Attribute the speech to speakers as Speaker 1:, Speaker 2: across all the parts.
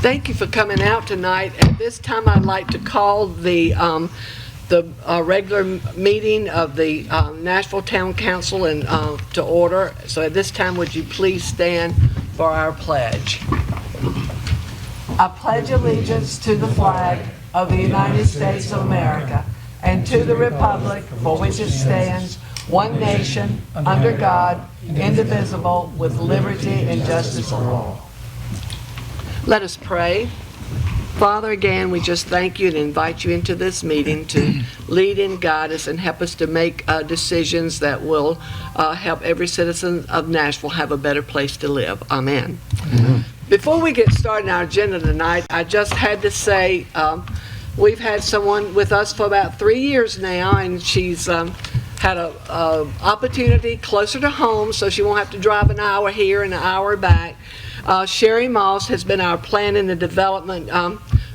Speaker 1: Thank you for coming out tonight. At this time, I'd like to call the regular meeting of the Nashville Town Council to order. So at this time, would you please stand for our pledge? I pledge allegiance to the flag of the United States of America and to the republic for which it stands, one nation, under God, indivisible, with liberty and justice for all. Let us pray. Father, again, we just thank you and invite you into this meeting to lead and guide us and help us to make decisions that will help every citizen of Nashville have a better place to live. Amen. Before we get started on our agenda tonight, I just had to say we've had someone with us for about 3 years now, and she's had a opportunity closer to home, so she won't have to drive an hour here and an hour back. Sherry Moss has been our planning and development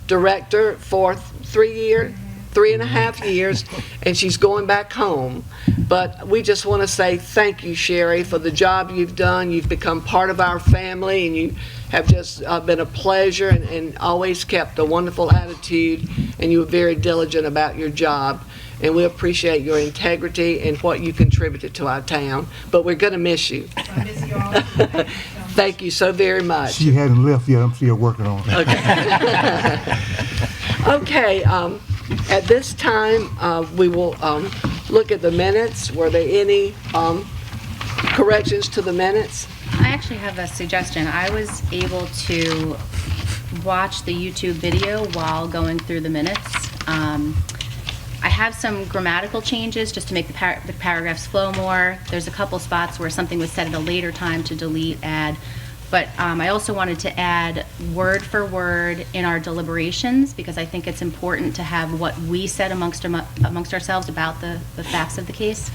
Speaker 1: director for 3.5 years, and she's going back home. But we just want to say thank you, Sherry, for the job you've done. You've become part of our family, and you have just been a pleasure and always kept a wonderful attitude, and you were very diligent about your job. And we appreciate your integrity and what you contributed to our town. But we're going to miss you.
Speaker 2: I miss you all.
Speaker 1: Thank you so very much.
Speaker 3: She hasn't left yet. I'm still working on it.
Speaker 1: Okay. Okay. At this time, we will look at the minutes. Were there any corrections to the minutes?
Speaker 2: I actually have a suggestion. I was able to watch the YouTube video while going through the minutes. I have some grammatical changes just to make the paragraphs flow more. There's a couple spots where something was said at a later time to delete, add. But I also wanted to add word for word in our deliberations, because I think it's important to have what we said amongst ourselves about the facts of the case,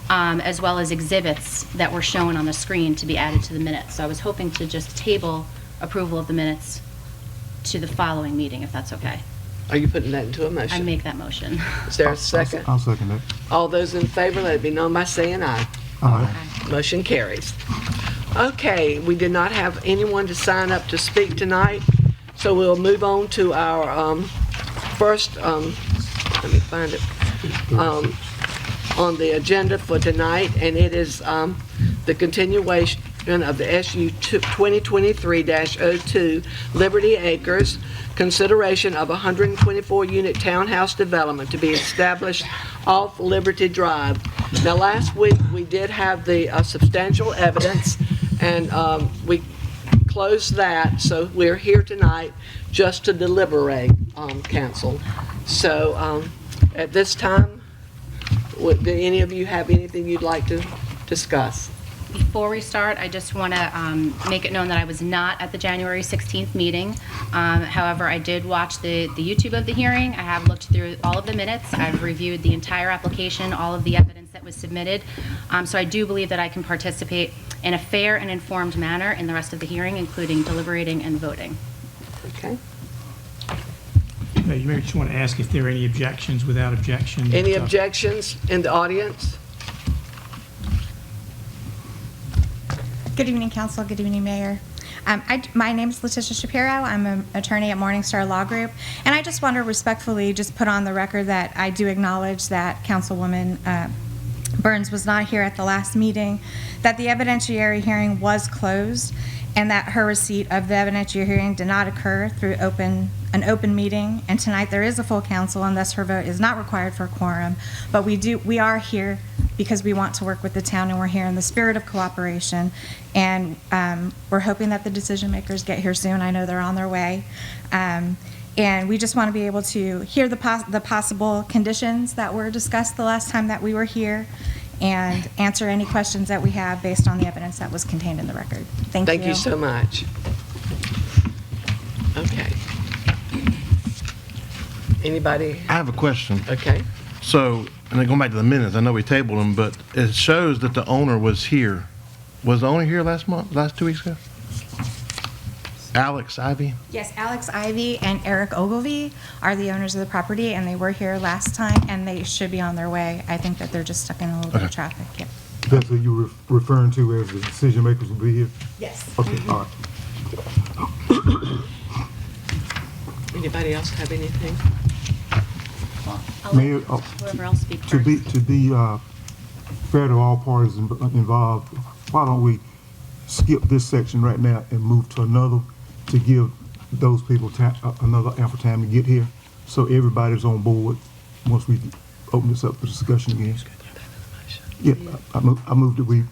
Speaker 2: as well as exhibits that were shown on the screen to be added to the minutes. So I was hoping to just table approval of the minutes to the following meeting, if that's okay.
Speaker 1: Are you putting that into a motion?
Speaker 2: I make that motion.
Speaker 1: Is there a second?
Speaker 3: I'll second that.
Speaker 1: All those in favor, let it be known by saying aye.
Speaker 3: Aye.
Speaker 1: Motion carries. Okay, we did not have anyone to sign up to speak tonight, so we'll move on to our first, let me find it, on the agenda for tonight, and it is the continuation of the SU 2023-02 Liberty Acres, consideration of 124-unit townhouse development to be established off Liberty Drive. Now, last week we did have the substantial evidence, and we closed that, so we're here tonight just to deliberate, council. So at this time, do any of you have anything you'd like to discuss?
Speaker 2: Before we start, I just want to make it known that I was not at the January 16th meeting. However, I did watch the YouTube of the hearing. I have looked through all of the minutes. I've reviewed the entire application, all of the evidence that was submitted. So I do believe that I can participate in a fair and informed manner in the rest of the hearing, including deliberating and voting.
Speaker 1: Okay.
Speaker 4: You may just want to ask if there are any objections without objection.
Speaker 1: Any objections in the audience?
Speaker 5: Good evening, Council. Good evening, Mayor. My name is Letitia Shapiro. I'm an attorney at Morningstar Law Group, and I just want to respectfully just put on the record that I do acknowledge that Councilwoman Burns was not here at the last meeting, that the evidentiary hearing was closed, and that her receipt of the evidentiary hearing did not occur through an open meeting, and tonight there is a full council, and thus her vote is not required for a quorum. But we are here because we want to work with the town, and we're here in the spirit of cooperation, and we're hoping that the decision makers get here soon. I know they're on their way, and we just want to be able to hear the possible conditions that were discussed the last time that we were here, and answer any questions that we have based on the evidence that was contained in the record. Thank you.
Speaker 1: Thank you so much. Okay. Anybody?
Speaker 6: I have a question.
Speaker 1: Okay.
Speaker 6: So, and then going back to the minutes, I know we tabled them, but it shows that the owner was here. Was the owner here last 2 weeks ago? Alex Ivy?
Speaker 5: Yes, Alex Ivy and Eric Ogilvy are the owners of the property, and they were here last time, and they should be on their way. I think that they're just stuck in a little bit of traffic. Yeah.
Speaker 3: That's what you were referring to as the decision makers will be here?
Speaker 5: Yes.
Speaker 3: Okay, all right.
Speaker 1: Anybody else have anything?
Speaker 2: I'll
Speaker 3: Mayor,
Speaker 2: let whoever else speak
Speaker 3: To
Speaker 2: first.
Speaker 3: be fair to all parties involved, why don't we skip this section right now and move to another to give those people another ample time to get here, so everybody's on board once we open this up for discussion again. Yeah, I moved that we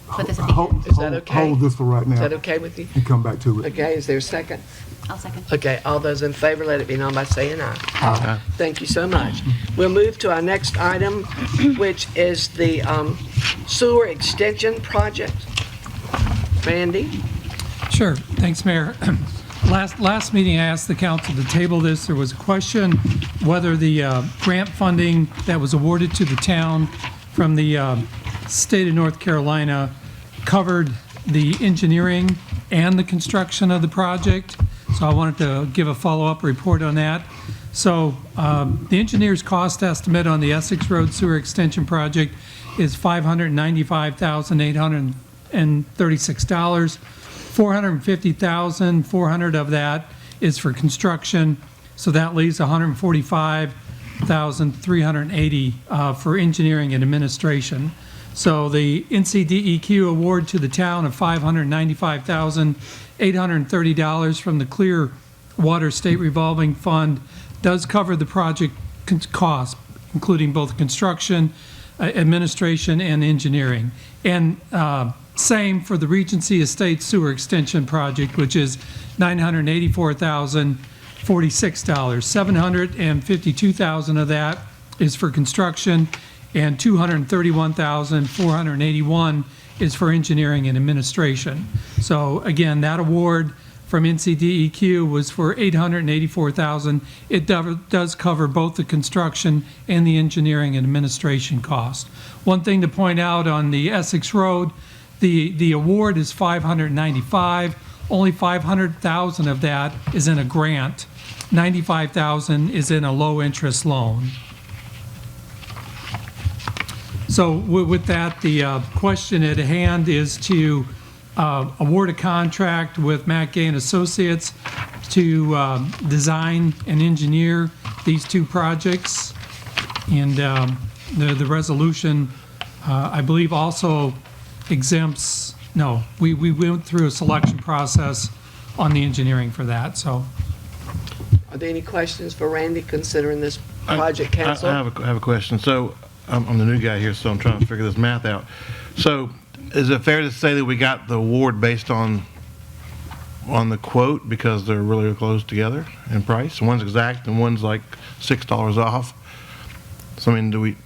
Speaker 2: Put this at the end.
Speaker 1: Is that okay?
Speaker 3: hold this for right
Speaker 1: Is
Speaker 3: now
Speaker 1: that okay with you?
Speaker 3: and come back to it.
Speaker 1: Okay, is there a second?
Speaker 2: I'll second.
Speaker 1: Okay, all those in favor, let it be known by saying aye.
Speaker 6: Aye.
Speaker 1: Thank you so much. We'll move to our next item, which is the sewer extension project. Randy?
Speaker 7: Sure. Thanks, Mayor. Last meeting, I asked the council to table this. There was a question whether the grant funding that was awarded to the town from the state of North Carolina covered the engineering and the construction of the project. So I wanted to give a follow-up report on that. So the engineer's cost estimate on the Essex Road Sewer Extension Project is $595,836. $450,400 of that is for construction, so that leaves $145,380 for engineering and administration. So the NCDEQ award to the town of $595,830 from the Clear Water State Revolving Fund does cover the project cost, including both construction, administration, and engineering. And same for the Regency Estates Sewer Extension Project, which is $984,046. $752,000 of that is for construction, and $231,481 is for engineering and administration. So again, that award from NCDEQ was for $884,000. It does cover both the construction and the engineering and administration cost. One thing to point out on the Essex Road, the award is $595,000. Only $500,000 of that is in a grant. $95,000 is in a low-interest loan. So with that, the question at hand is to award a contract with Matt Gay and Associates to design and engineer these two projects. And the resolution, I believe, also exempts, no, we went through a selection process on the engineering for that, so.
Speaker 1: Are there any questions for Randy considering this project, council?
Speaker 6: I have a question. So I'm the new guy here, so I'm trying to figure this math out. So is it fair to say that we got the award based on the quote because they're really close together in price? One's exact and one's like $6 off. So I mean, we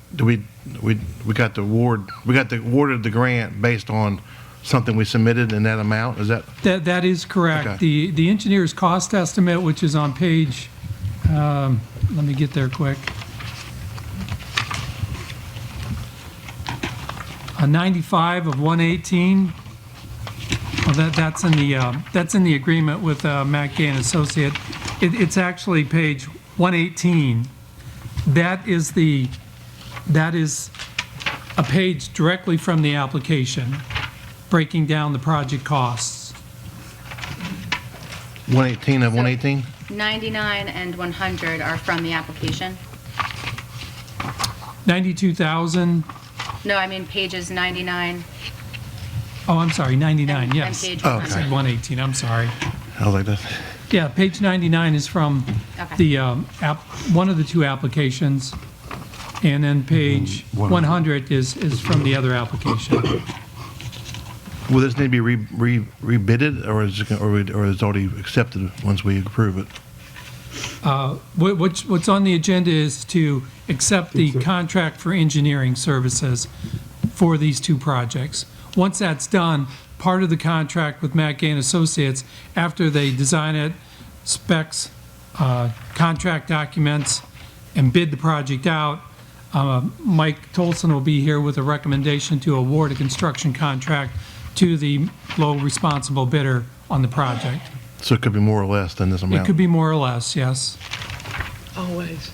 Speaker 6: got the award, awarded the grant based on something we submitted in that amount? Is that?
Speaker 7: That is correct.
Speaker 6: Okay.
Speaker 7: The engineer's cost estimate, which is on page, let me get there quick. 95 of 118. Well, that's in the agreement with Matt Gay and Associate. It's actually page 118. That is a page directly from the application, breaking down the project costs.
Speaker 6: 118 of 118?
Speaker 2: 99 and 100 are from the application.
Speaker 7: 92,000.
Speaker 2: No, I mean pages 99.
Speaker 7: Oh, I'm sorry, 99,
Speaker 2: and
Speaker 7: yes.
Speaker 2: page
Speaker 6: Oh,
Speaker 7: I
Speaker 2: 100.
Speaker 7: said 118, I'm sorry.
Speaker 6: I was like that.
Speaker 7: Yeah, page 99 is from
Speaker 2: Okay.
Speaker 7: the one of the two applications, and then page 100 is from the other application.
Speaker 6: Will this need to be rebidded, or is it already accepted once we approve it?
Speaker 7: What's on the agenda is to accept the contract for engineering services for these two projects. Once that's done, part of the contract with Matt Gay and Associates, after they design it, specs, contract documents, and bid the project out, Mike Tolson will be here with a recommendation to award a construction contract to the low responsible bidder on the project.
Speaker 6: So it could be more or less than this amount?
Speaker 7: It could be more or less, yes.
Speaker 1: Always.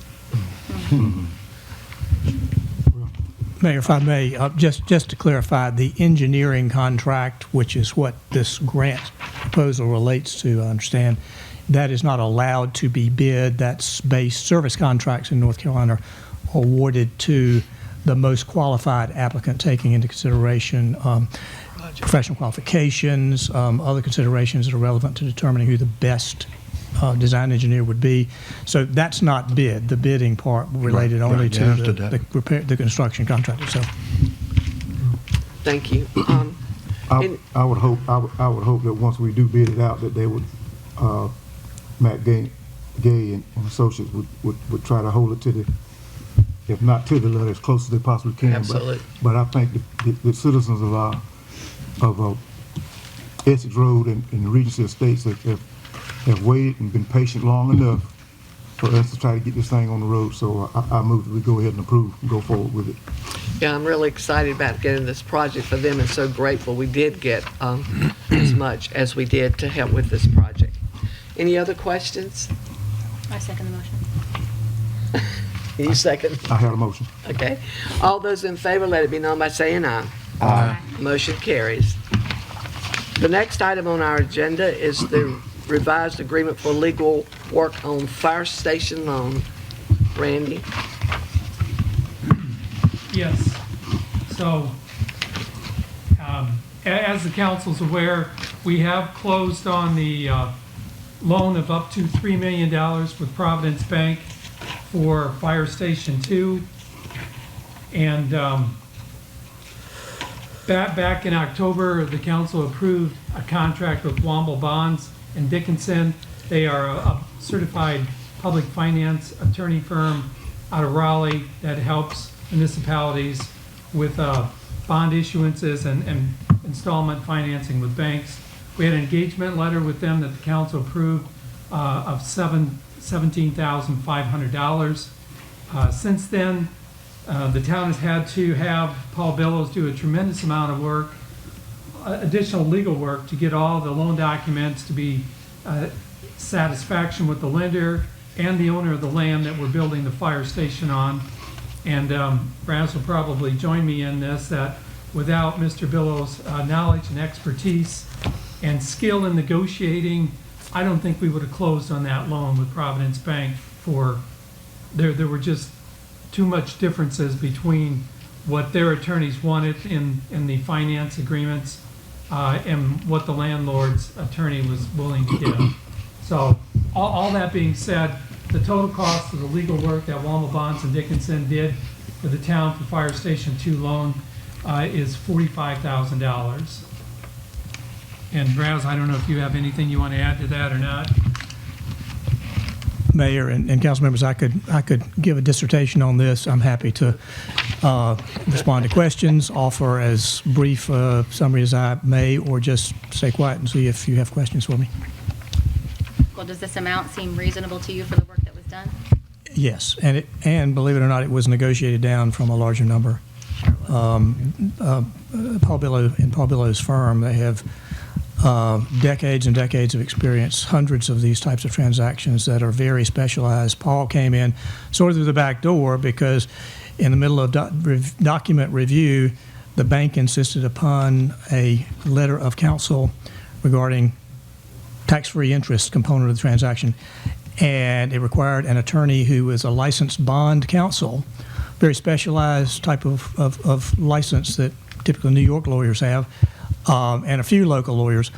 Speaker 8: Mayor, if I may, just to clarify, the engineering contract, which is what this grant proposal relates to, I understand, that is not allowed to be bid. That's base service contracts in North Carolina are awarded to the most qualified applicant, taking into consideration professional qualifications, other considerations that are relevant to determining who the best design engineer would be. So that's not bid. The bidding part related only
Speaker 6: right,
Speaker 8: to
Speaker 6: yeah, I understood that.
Speaker 8: the construction contract itself.
Speaker 1: Thank you.
Speaker 3: I would hope that once we do bid it out, that they would, Matt Gay and Associates would try to hold it to the, if not to the letter, as close as they possibly can.
Speaker 1: Absolutely.
Speaker 3: But I think the citizens of Essex Road and the Regency Estates have waited and been patient long enough for us to try to get this thing on the road. So I move that we go ahead and approve and go forward with it.
Speaker 1: Yeah, I'm really excited about getting this project for them and so grateful we did get as much as we did to help with this project. Any other questions?
Speaker 2: I second the motion.
Speaker 1: You second?
Speaker 3: I had a motion.
Speaker 1: Okay. All those in favor, let it be known by saying aye.
Speaker 2: Aye.
Speaker 1: Motion carries. The next item on our agenda is the revised agreement for legal work on fire station loan. Randy?
Speaker 7: Yes. So, as the council's aware, we have closed on the loan of up to $3 million with Providence Bank for Fire Station 2. And back in October, the council approved a contract with Womble Bonds and Dickinson. They are a certified public finance attorney firm out of Raleigh that helps municipalities with bond issuances and installment financing with banks. We had an engagement letter with them that the council approved of $17,500. Since then, the town has had to have Paul Billows do a tremendous amount of work, additional legal work, to get all the loan documents to be satisfaction with the lender and the owner of the land that we're building the fire station on. And Raz will probably join me in this, that without Mr. Billows' knowledge and expertise and skill in negotiating, I don't think we would have closed on that loan with Providence Bank. There were just too much differences between what their attorneys wanted in the finance agreements and what the landlord's attorney was willing to give. So all that being said, the total cost of the legal work that Womble Bonds and Dickinson did for the town for Fire Station 2 loan is $45,000. And Raz, I don't know if you have anything you want to add to that or not.
Speaker 8: Mayor and council members, I could give a dissertation on this. I'm happy to respond to questions, offer as brief a summary as I may, or just stay quiet and see if you have questions for me.
Speaker 2: Well, does this amount seem reasonable to you for the work that was done?
Speaker 8: Yes, and believe it or not, it was negotiated down from a larger number. Paul Billow and Paul Billow's firm, they have decades and decades of experience, hundreds of these types of transactions that are very specialized. Paul came in sort of through the back door because in the middle of document review, the bank insisted upon a letter of counsel regarding tax-free interest component of the transaction, and it required an attorney who was a licensed bond counsel, very specialized type of license that typically New York lawyers have, and a few local lawyers.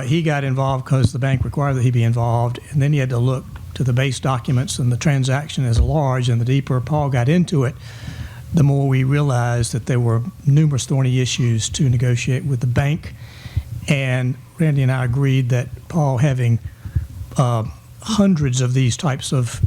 Speaker 8: He got involved because the bank required that he be involved, and then he had to look to the base documents and the transaction as large, and the deeper Paul got into it, the more we realized that there were numerous thorny issues to negotiate with the bank. And Randy and I agreed that Paul, having hundreds of these types of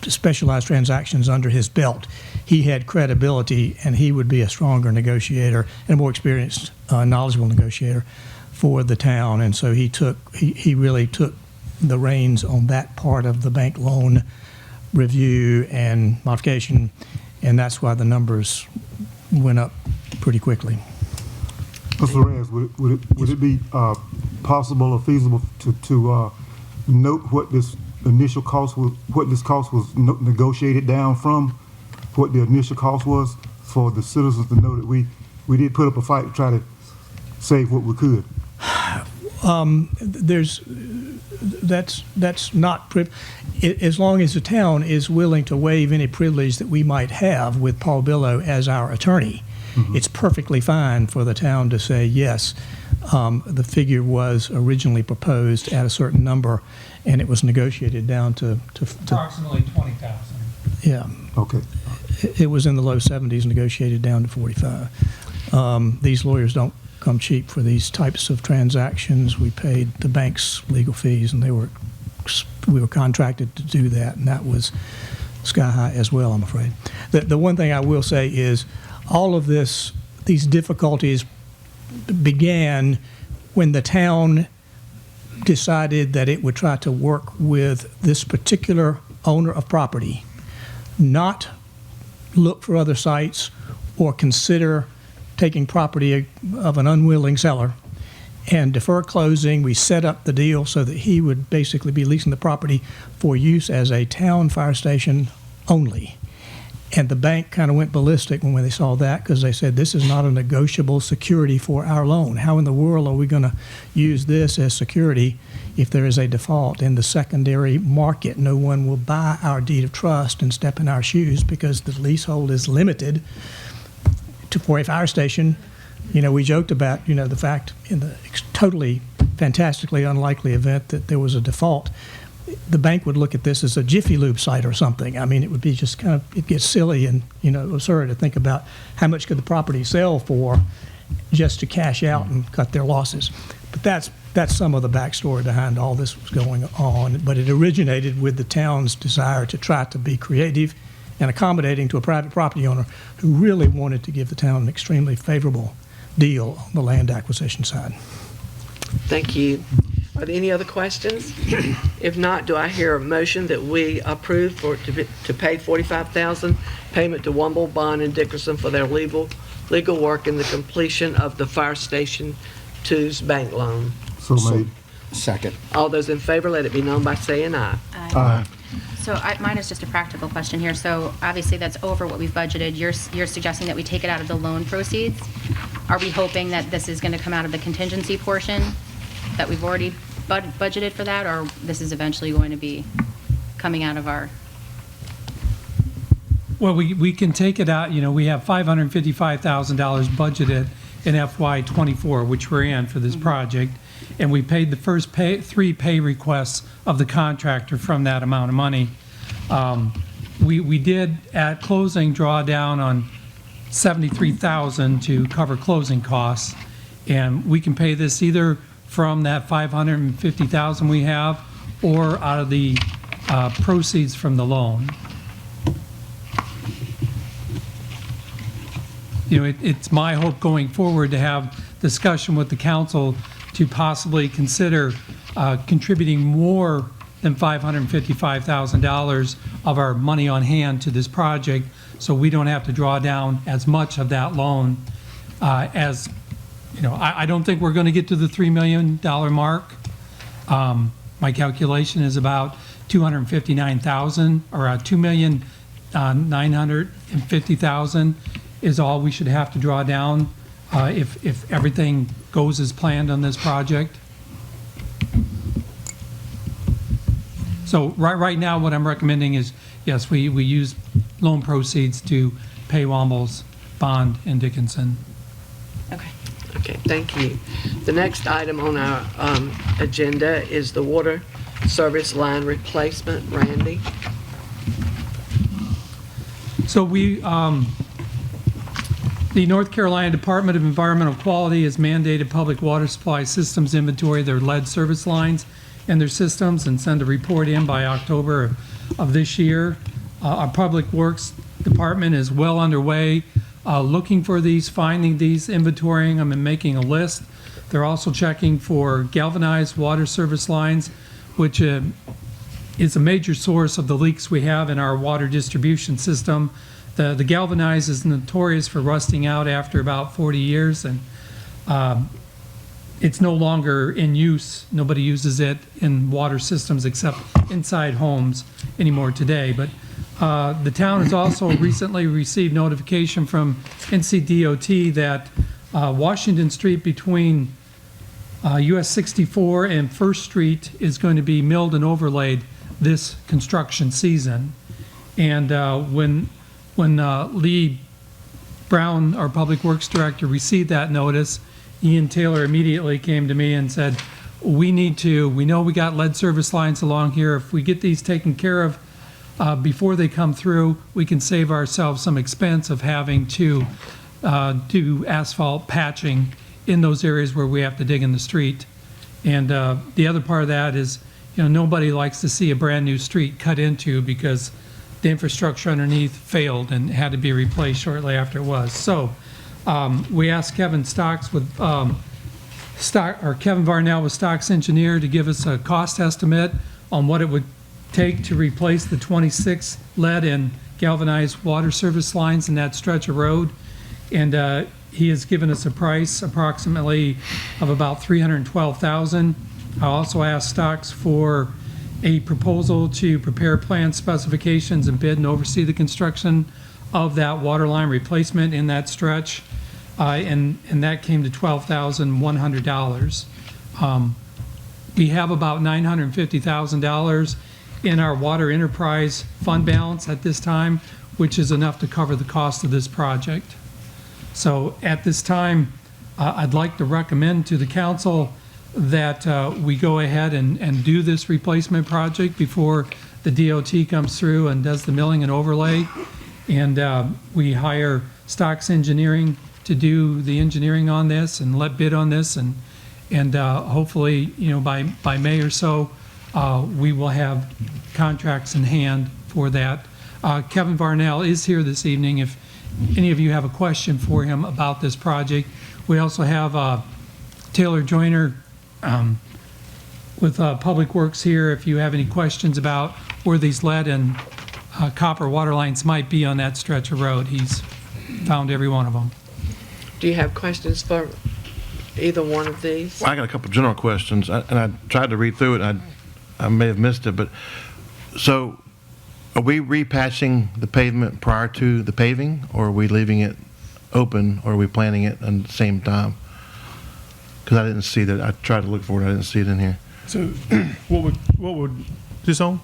Speaker 8: specialized transactions under his belt, he had credibility and he would be a stronger negotiator and a more experienced, knowledgeable negotiator for the town. And so he really took the reins on that part of the bank loan review and modification, and that's why the numbers went up pretty quickly.
Speaker 3: Mr. Reyes, would it be possible or feasible to note what this initial cost was, what this cost was negotiated down from, what the initial cost was, for the citizens to know that we did put up a fight to try to save what we could?
Speaker 8: that's not, as long as the town is willing to waive any privilege that we might have with Paul Billow as our attorney, it's perfectly fine for the town to say, yes, the figure was originally proposed at a certain number, and it was negotiated down to
Speaker 7: Approximately 20,000.
Speaker 8: yeah.
Speaker 3: Okay.
Speaker 8: It was in the low 70s, negotiated down to 45. These lawyers don't come cheap for these types of transactions. We paid the bank's legal fees, and we were contracted to do that, and that was sky high as well, I'm afraid. The one thing I will say is all of these difficulties began when the town decided that it would try to work with this particular owner of property, not look for other sites or consider taking property of an unwilling seller, and defer closing. We set up the deal so that he would basically be leasing the property for use as a town fire station only. And the bank kind of went ballistic when they saw that, because they said, this is not a negotiable security for our loan. How in the world are we going to use this as security if there is a default in the secondary market? No one will buy our deed of trust and step in our shoes because the leasehold is limited for a fire station. You know, we joked about, the fact in the totally fantastically unlikely event that there was a default, the bank would look at this as a Jiffy Lube site or something. I mean, it would be just kind of, it gets silly and, absurd to think about how much could the property sell for just to cash out and cut their losses. But that's some of the backstory behind all this was going on. But it originated with the town's desire to try to be creative and accommodating to a private property owner who really wanted to give the town an extremely favorable deal on the land acquisition side.
Speaker 1: Thank you. Are there any other questions? If not, do I hear a motion that we approve to pay $45,000 payment to Wumble, Bond, and Dickerson for their legal work in the completion of the Fire Station 2's bank loan?
Speaker 3: So made.
Speaker 9: Second.
Speaker 1: All those in favor, let it be known by saying aye.
Speaker 3: Aye.
Speaker 2: So mine is just a practical question here. So obviously that's over what we've budgeted. You're suggesting that we take it out of the loan proceeds. Are we hoping that this is going to come out of the contingency portion that we've already budgeted for that, or this is eventually going to be coming out of our?
Speaker 7: Well, we can take it out, we have $555,000 budgeted in FY '24, which we're in for this project, and we paid the first three pay requests of the contractor from that amount of money. We did, at closing, draw down on $73,000 to cover closing costs, and we can pay this either from that $550,000 we have or out of the proceeds from the loan. It's my hope going forward to have discussion with the council to possibly consider contributing more than $555,000 of our money on hand to this project, so we don't have to draw down as much of that loan as, I don't think we're going to get to the $3 million mark. My calculation is about $259,000, or $2,950,000 is all we should have to draw down if everything goes as planned on this project. So right now, what I'm recommending is, yes, we use loan proceeds to pay Womble's, Bond, and Dickinson.
Speaker 2: Okay.
Speaker 1: Okay, thank you. The next item on our agenda is the water service line replacement. Randy?
Speaker 7: So the North Carolina Department of Environmental Quality has mandated public water supply systems inventory their lead service lines and their systems and send a report in by October of this year. Our Public Works Department is well underway looking for these, finding these, inventorying them, and making a list. They're also checking for galvanized water service lines, which is a major source of the leaks we have in our water distribution system. The galvanized is notorious for rusting out after about 40 years, and it's no longer in use. Nobody uses it in water systems except inside homes anymore today. But the town has also recently received notification from NCDOT that Washington Street between US 64 and First Street is going to be milled and overlaid this construction season. And when Lee Brown, our Public Works Director, received that notice, Ian Taylor immediately came to me and said, we know we got lead service lines along here. If we get these taken care of before they come through, we can save ourselves some expense of having to do asphalt patching in those areas where we have to dig in the street. And the other part of that is, nobody likes to see a brand new street cut into because the infrastructure underneath failed and had to be replaced shortly after it was. So we asked Kevin Stocks with Kevin Varnell with Stocks Engineer to give us a cost estimate on what it would take to replace the 26 lead and galvanized water service lines in that stretch of road. And he has given us a price approximately of about $312,000. I also asked Stocks for a proposal to prepare plan specifications and bid and oversee the construction of that water line replacement in that stretch. And that came to $12,100. We have about $950,000 in our water enterprise fund balance at this time, which is enough to cover the cost of this project. So at this time, I'd like to recommend to the council that we go ahead and do this replacement project before the DOT comes through and does the milling and overlay. And we hire Stocks Engineering to do the engineering on this and let bid on this. And hopefully, by May or so, we will have contracts in hand for that. Kevin Varnell is here this evening if any of you have a question for him about this project. We also have Taylor Joyner with Public Works here if you have any questions about where these lead and copper water lines might be on that stretch of road. He's found every one of them.
Speaker 1: Do you have questions for either one of these?
Speaker 6: Well, I got a couple general questions, and I tried to read through it. I may have missed it, but so are we repatching the pavement prior to the paving, or are we leaving it open, or are we planting it at the same time? Because I didn't see that. I tried to look for it. I didn't see it in here.
Speaker 9: So what would this on?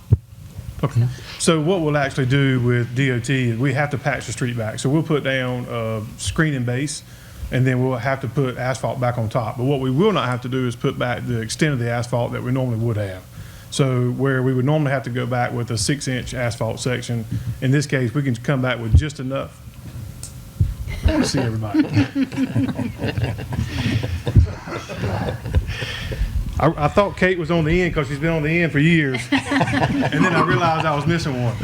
Speaker 9: Okay. So what we'll actually do with DOT is we have to patch the street back. So we'll put down a screening base, and then we'll have to put asphalt back on top. But what we will not have to do is put back the extent of the asphalt that we normally would have. So where we would normally have to go back with a 6-inch asphalt section, in this case, we can come back with just enough. I want to see everybody. I thought Kate was on the end because she's been on the end for years, and then I realized I was missing one.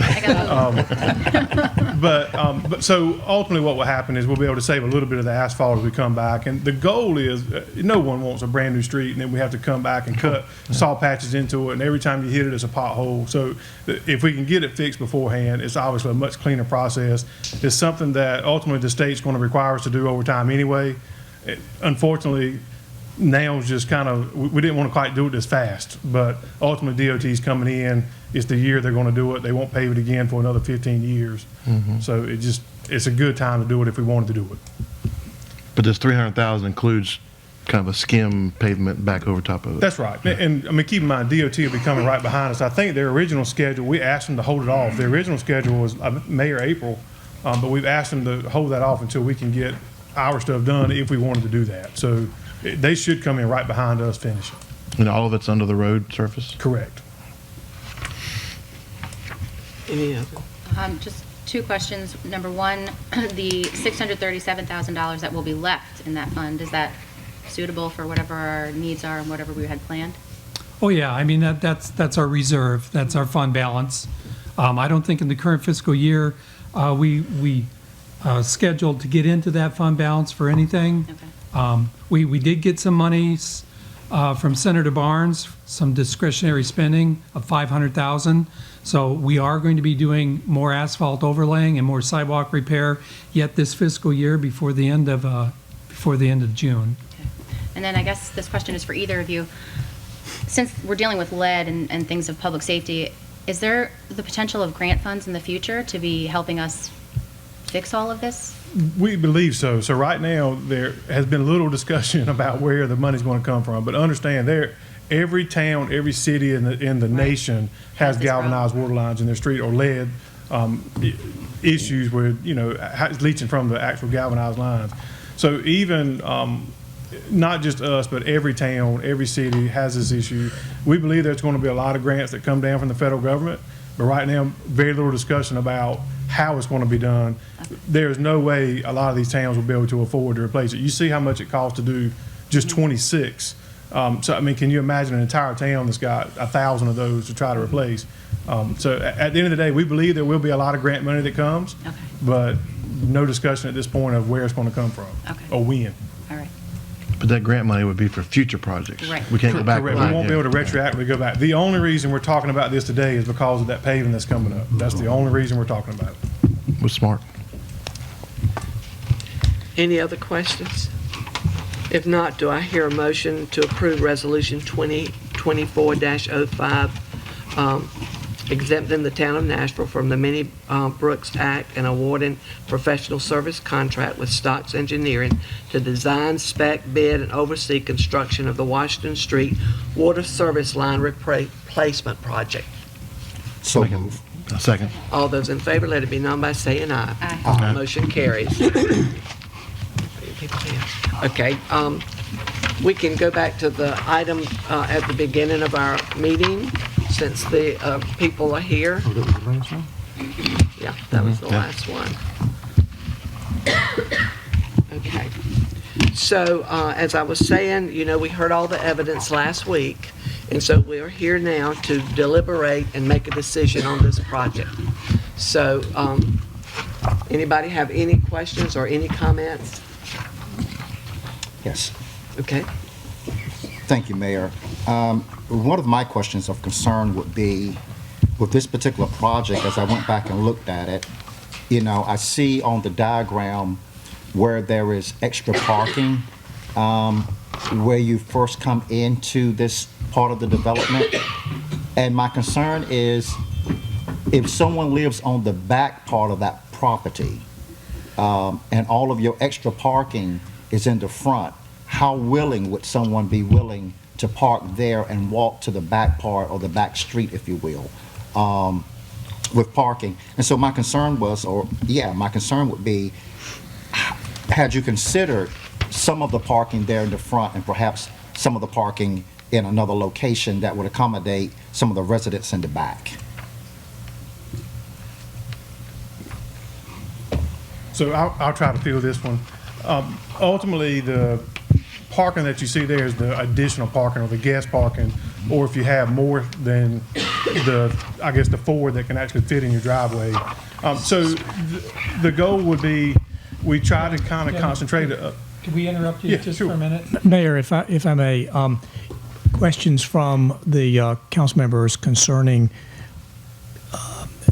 Speaker 9: But so ultimately, what will happen is we'll be able to save a little bit of the asphalt as we come back. And the goal is, no one wants a brand new street, and then we have to come back and cut saw patches into it, and every time you hit it, it's a pothole. So if we can get it fixed beforehand, it's obviously a much cleaner process. It's something that ultimately the state's going to require us to do over time anyway. Unfortunately, now it's just kind of, we didn't want to quite do it this fast, but ultimately DOT's coming in. It's the year they're going to do it. They won't pave it again for another 15 years. Mm-hmm. So it's a good time to do it if we wanted to do it.
Speaker 6: But this $300,000 includes kind of a skim pavement back over top of it.
Speaker 9: That's right. Yeah. And I mean, keep in mind, DOT will be coming right behind us. I think their original schedule, we asked them to hold it off. Their original schedule was May or April, but we've asked them to hold that off until we can get our stuff done if we wanted to do that. So they should come in right behind us finishing.
Speaker 6: And all of it's under the road surface?
Speaker 9: Correct.
Speaker 1: Any other?
Speaker 2: Just two questions. Number one, the $637,000 that will be left in that fund, is that suitable for whatever our needs are and whatever we had planned?
Speaker 7: Oh, yeah. I mean, that's our reserve. That's our fund balance. I don't think in the current fiscal year we scheduled to get into that fund balance for anything.
Speaker 2: Okay.
Speaker 7: We did get some monies from Senator Barnes, some discretionary spending of $500,000. So we are going to be doing more asphalt overlaying and more sidewalk repair yet this fiscal year before the end of June.
Speaker 2: Okay. And then I guess this question is for either of you. Since we're dealing with lead and things of public safety, is there the potential of grant funds in the future to be helping us fix all of this?
Speaker 9: We believe so. So right now, there has been little discussion about where the money's going to come from. But understand, every town, every city in the nation has
Speaker 2: this
Speaker 9: galvanized water lines in their street or lead issues where, it's leaching from the actual galvanized lines. So even not just us, but every town, every city has this issue. We believe there's going to be a lot of grants that come down from the federal government, but right now, very little discussion about how it's going to be done. There's no way a lot of these towns will be able to afford to replace it. You see how much it costs to do just 26. So, I mean, can you imagine an entire town that's got 1,000 of those to try to replace? So at the end of the day, we believe there will be a lot of grant money that comes,
Speaker 2: Okay.
Speaker 9: but no discussion at this point of where it's going to come from
Speaker 2: Okay.
Speaker 9: or when.
Speaker 2: All right.
Speaker 6: But that grant money would be for future projects.
Speaker 2: Right.
Speaker 6: We can't go back.
Speaker 9: Correct. We won't be able to retroactively go back. The only reason we're talking about this today is because of that paving that's coming up. That's the only reason we're talking about it.
Speaker 6: Was smart.
Speaker 1: Any other questions? If not, do I hear a motion to approve Resolution 2024-05, exempting the town of Nashville from the Minnie Brooks Act and awarding professional service contract with Stocks Engineering to design, spec, bid, and oversee construction of the Washington Street Water Service Line Replacement Project?
Speaker 10: So move.
Speaker 6: A second.
Speaker 1: All those in favor, let it be known by saying aye.
Speaker 2: Aye.
Speaker 1: Motion carries. Okay, we can go back to the item at the beginning of our meeting, since the people are here.
Speaker 3: Oh, that was the last one?
Speaker 1: Yeah, that was the
Speaker 6: Yeah.
Speaker 1: last one. Okay. So, as I was saying, we heard all the evidence last week, and so we're here now to deliberate and make a decision on this project. So, anybody have any questions or any comments?
Speaker 10: Yes.
Speaker 1: Okay.
Speaker 10: Thank you, Mayor. One of my questions of concern would be, with this particular project, as I went back and looked at it, I see on the diagram where there is extra parking, where you first come into this part of the development. And my concern is, if someone lives on the back part of that property, and all of your extra parking is in the front, how willing would someone be willing to park there and walk to the back part or the back street, if you will, with parking? And so my concern would be, had you considered some of the parking there in the front and perhaps some of the parking in another location that would accommodate some of the residents in the back?
Speaker 9: So I'll try to field this one. Ultimately, the parking that you see there is the additional parking or the guest parking, or if you have more than the 4 that can actually fit in your driveway. So the goal would be, we try to kind of concentrate.
Speaker 7: Can we interrupt you
Speaker 9: Yeah,
Speaker 7: just
Speaker 9: sure.
Speaker 7: for a minute?
Speaker 8: Mayor, if I may, questions from the council members concerning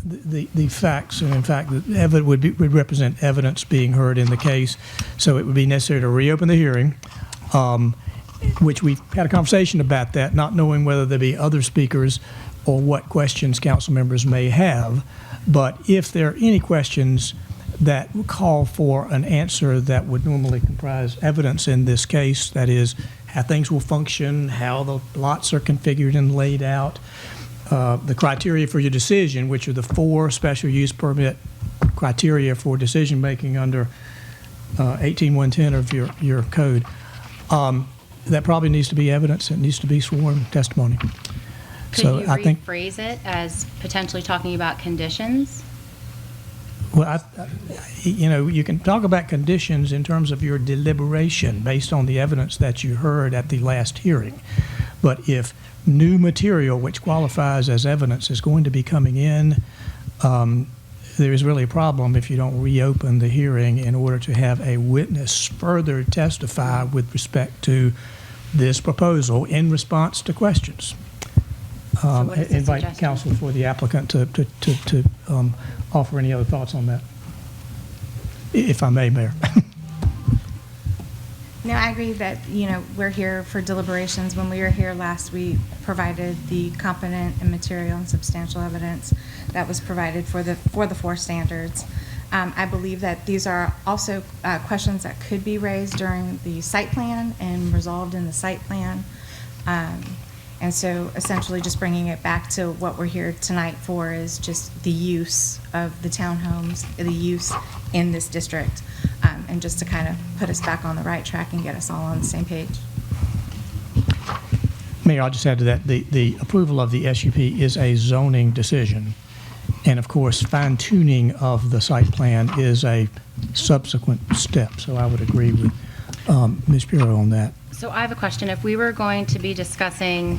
Speaker 8: the facts, and in fact, the evidence would represent evidence being heard in the case, so it would be necessary to reopen the hearing, which we've had a conversation about that, not knowing whether there be other speakers or what questions council members may have. But if there are any questions that would call for an answer that would normally comprise evidence in this case, that is, how things will function, how the lots are configured and laid out, the criteria for your decision, which are the 4 special use permit criteria for decision-making under 18110 of your code, that probably needs to be evidence. It needs to be sworn testimony.
Speaker 2: Could
Speaker 8: So
Speaker 2: you
Speaker 8: I think,
Speaker 2: rephrase it as potentially talking about conditions?
Speaker 8: well, you can talk about conditions in terms of your deliberation based on the evidence that you heard at the last hearing. But if new material which qualifies as evidence is going to be coming in, there is really a problem if you don't reopen the hearing in order to have a witness further testify with respect to this proposal in response to questions.
Speaker 2: what is the
Speaker 8: Invite
Speaker 2: suggestion?
Speaker 8: counsel for the applicant to offer any other thoughts on that, if I may, Mayor.
Speaker 5: No, I agree that, we're here for deliberations. When we were here last, we provided the competent and material and substantial evidence that was provided for the 4 standards. I believe that these are also questions that could be raised during the site plan and resolved in the site plan. And so essentially just bringing it back to what we're here tonight for is just the use of the townhomes, the use in this district, and just to kind of put us back on the right track and get us all on the same page.
Speaker 8: Mayor, I'll just add to that, the approval of the SUP is a zoning decision. And of course, fine-tuning of the site plan is a subsequent step. So I would agree with Ms. Pirro on that.
Speaker 2: So I have a question. If we were going to be discussing,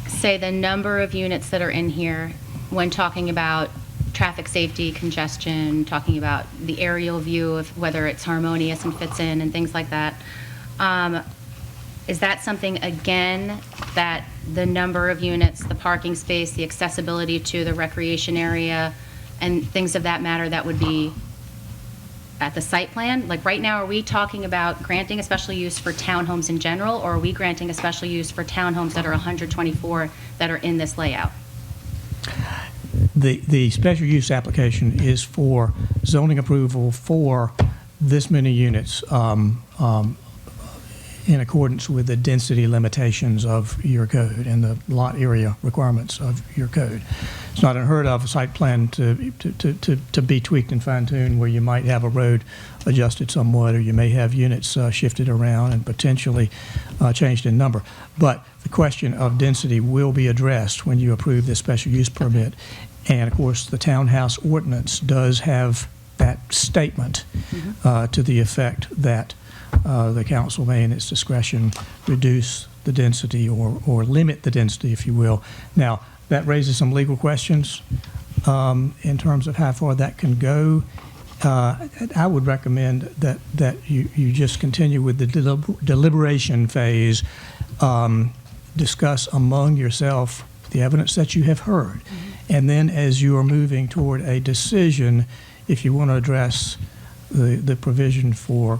Speaker 2: say, the number of units that are in here when talking about traffic safety, congestion, talking about the aerial view of whether it's harmonious and fits in and things like that, is that something, again, that the number of units, the parking space, the accessibility to the recreation area, and things of that matter that would be at the site plan? Like right now, are we talking about granting a special use for townhomes in general, or are we granting a special use for townhomes that are 124 that are in this layout?
Speaker 8: The special use application is for zoning approval for this many units in accordance with the density limitations of your code and the lot area requirements of your code. It's not unheard of a site plan to be tweaked and fine-tuned where you might have a road adjusted somewhat, or you may have units shifted around and potentially changed in number. But the question of density will be addressed when you approve this special use permit. And of course, the townhouse ordinance does have that statement to the effect that the council may, in its discretion, reduce the density or limit the density, if you will. Now, that raises some legal questions in terms of how far that can go. I would recommend that you just continue with the deliberation phase, discuss among yourself the evidence that you have heard, and then as you are moving toward a decision, if you want to address the provision for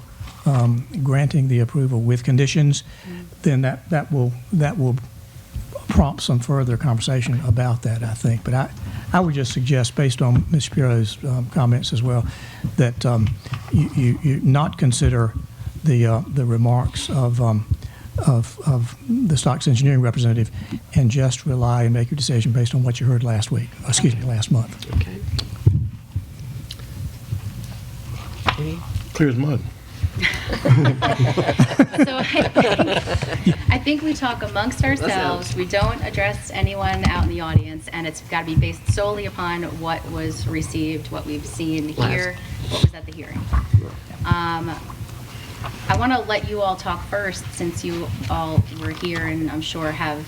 Speaker 8: granting the approval with conditions, then that will prompt some further conversation about that, I think. But I would just suggest, based on Ms. Shapiro's comments as well, that you not consider the remarks of the Stocks Engineering representative and just rely and make your decision based on what you heard last month.
Speaker 1: Okay.
Speaker 6: Clear as mud.
Speaker 2: So I think we talk amongst ourselves. We don't address anyone out in the audience, and it's got to be based solely upon what was received, what we've seen here, what was at the hearing. I want to let you all talk first, since you all were here and I'm sure have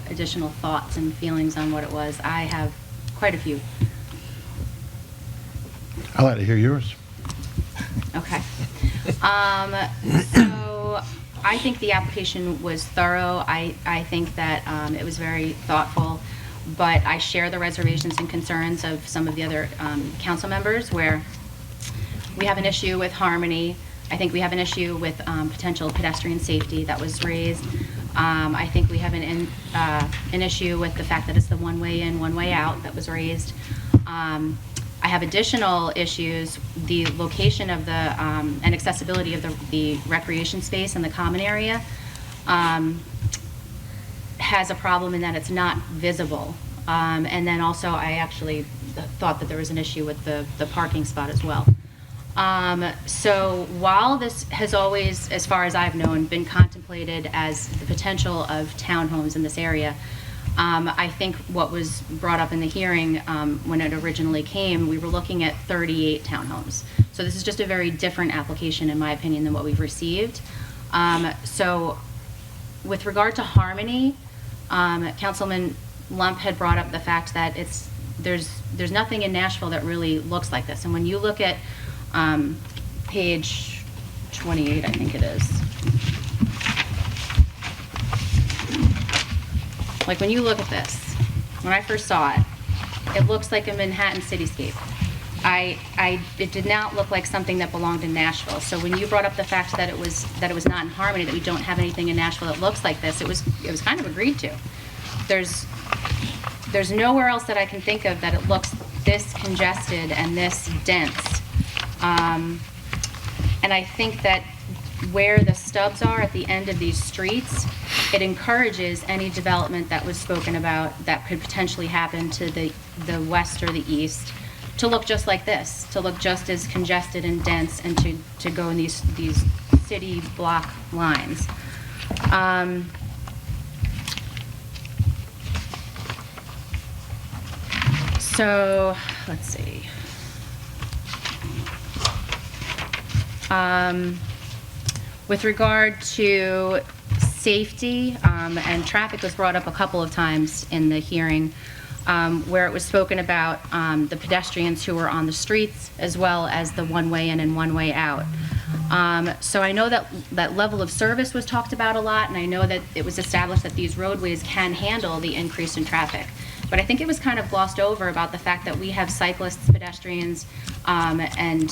Speaker 2: additional thoughts and feelings on what it was. I have quite a few.
Speaker 6: I'd like to hear yours.
Speaker 2: Okay. So I think the application was thorough. I think that it was very thoughtful, but I share the reservations and concerns of some of the other council members, where we have an issue with harmony. I think we have an issue with potential pedestrian safety that was raised. I think we have an issue with the fact that it's the one way in, one way out that was raised. I have additional issues. The location of the and accessibility of the recreation space in the common area has a problem in that it's not visible. And then also, I actually thought that there was an issue with the parking spot as well. So while this has always, as far as I've known, been contemplated as the potential of townhomes in this area, I think what was brought up in the hearing when it originally came, we were looking at 38 townhomes. So this is just a very different application, in my opinion, than what we've received. So with regard to harmony, Councilman Lump had brought up the fact that there's nothing in Nashville that really looks like this. And when you look at page 28, I think it is. Like when you look at this, when I first saw it, it looks like a Manhattan cityscape. It did not look like something that belonged in Nashville. So when you brought up the fact that it was not in harmony, that we don't have anything in Nashville that looks like this, it was kind of agreed to. There's nowhere else that I can think of that it looks this congested and this dense. And I think that where the stubs are at the end of these streets, it encourages any development that was spoken about that could potentially happen to the west or the east to look just like this, to look just as congested and dense, and to go in these city block lines. So, let's see. With regard to safety, and traffic was brought up a couple of times in the hearing, where it was spoken about the pedestrians who were on the streets, as well as the one-way in and one-way out. So I know that level of service was talked about a lot, and I know that it was established that these roadways can handle the increase in traffic. But I think it was kind of glossed over about the fact that we have cyclists, pedestrians, and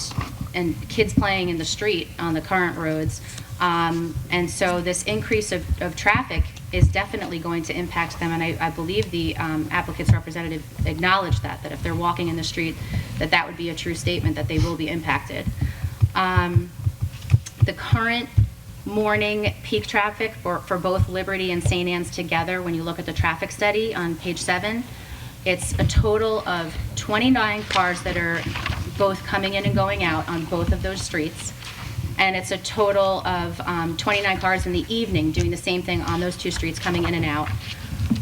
Speaker 2: kids playing in the street on the current roads. And so this increase of traffic is definitely going to impact them, and I believe the applicant's representative acknowledged that if they're walking in the street, that would be a true statement, that they will be impacted. The current morning peak traffic for both Liberty and St. Anne's together, when you look at the traffic study on page 7, it's a total of 29 cars that are both coming in and going out on both of those streets. And it's a total of 29 cars in the evening doing the same thing on those two streets, coming in and out.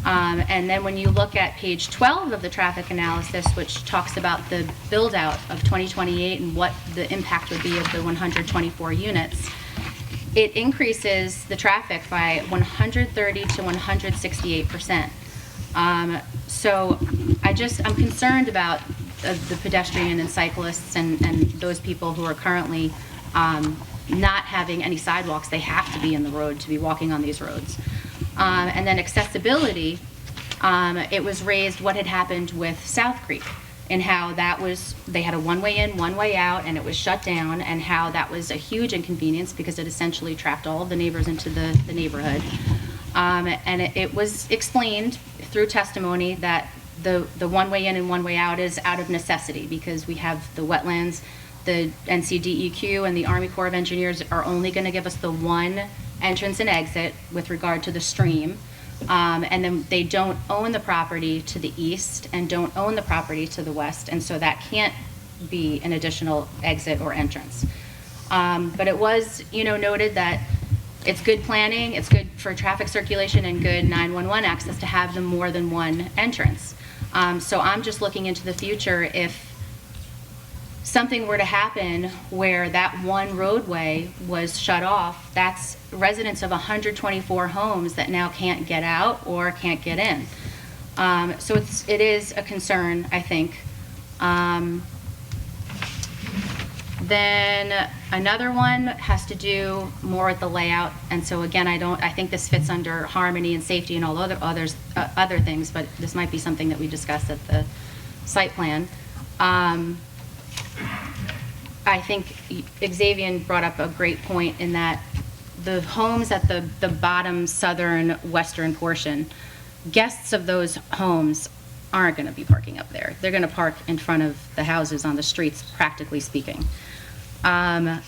Speaker 2: And then when you look at page 12 of the traffic analysis, which talks about the build out of 2028 and what the impact would be of the 124 units, it increases the traffic by 130 to 168%. So I'm concerned about the pedestrian and cyclists and those people who are currently not having any sidewalks. They have to be in the road to be walking on these roads. And then accessibility, it was raised what had happened with South Creek, and how they had a one-way in, one-way out, and it was shut down, and how that was a huge inconvenience because it essentially trapped all of the neighbors into the neighborhood. And it was explained through testimony that the one-way in and one-way out is out of necessity, because we have the wetlands, the NCDEQ and the Army Corps of Engineers are only going to give us the one entrance and exit with regard to the stream. And then they don't own the property to the east and don't own the property to the west, and so that can't be an additional exit or entrance. But it was, noted that it's good planning, it's good for traffic circulation and good 911 access to have them more than one entrance. So I'm just looking into the future. If something were to happen where that one roadway was shut off, that's residents of 124 homes that now can't get out or can't get in. So it is a concern, I think. Then another one has to do more with the layout, and so again, I think this fits under harmony and safety and all other things, but this might be something that we discussed at the site plan. I think Xavier brought up a great point in that the homes at the bottom southern western portion, guests of those homes aren't going to be parking up there. They're going to park in front of the houses on the streets, practically speaking. I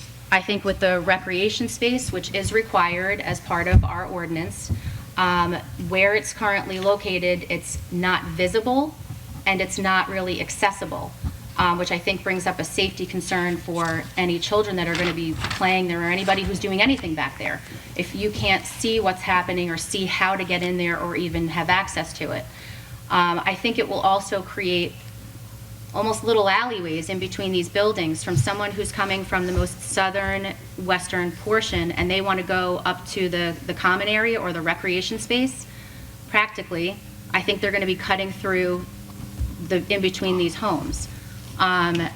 Speaker 2: think with the recreation space, which is required as part of our ordinance, where it's currently located, it's not visible and it's not really accessible. Which I think brings up a safety concern for any children that are going to be playing there or anybody who's doing anything back there. If you can't see what's happening or see how to get in there or even have access to it. I think it will also create almost little alleyways in between these buildings from someone who's coming from the most southern western portion and they want to go up to the common area or the recreation space. Practically, I think they're going to be cutting through in between these homes.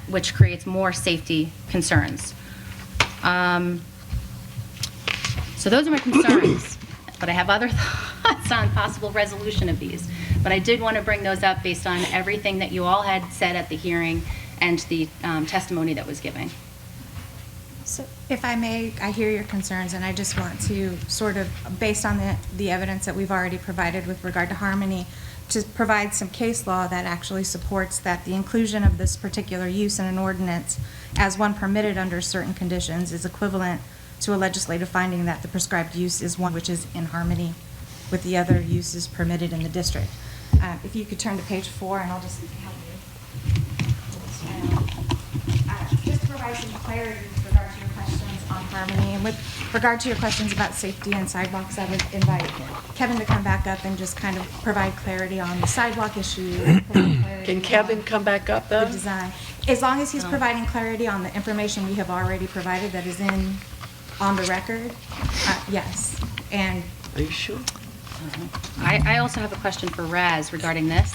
Speaker 2: Which creates more safety concerns. So those are my concerns, but I have other thoughts on possible resolution of these. But I did want to bring those up based on everything that you all had said at the hearing and the testimony that was given.
Speaker 5: So if I may, I hear your concerns, and I just want to sort of, based on the evidence that we've already provided with regard to harmony, to provide some case law that actually supports that the inclusion of this particular use in an ordinance as one permitted under certain conditions is equivalent to a legislative finding that the prescribed use is one which is in harmony with the other uses permitted in the district. If you could turn to page 4, and I'll just help you. Just to provide some clarity with regard to your questions on harmony, and with regard to your questions about safety and sidewalks, I would invite Kevin to come back up and just kind of provide clarity on the sidewalk issue.
Speaker 1: Can Kevin come back up,
Speaker 5: The
Speaker 1: though?
Speaker 5: design. As long as he's providing clarity on the information we have already provided that is on the record, yes. And
Speaker 1: Are you sure?
Speaker 2: I also have a question for Raz regarding this.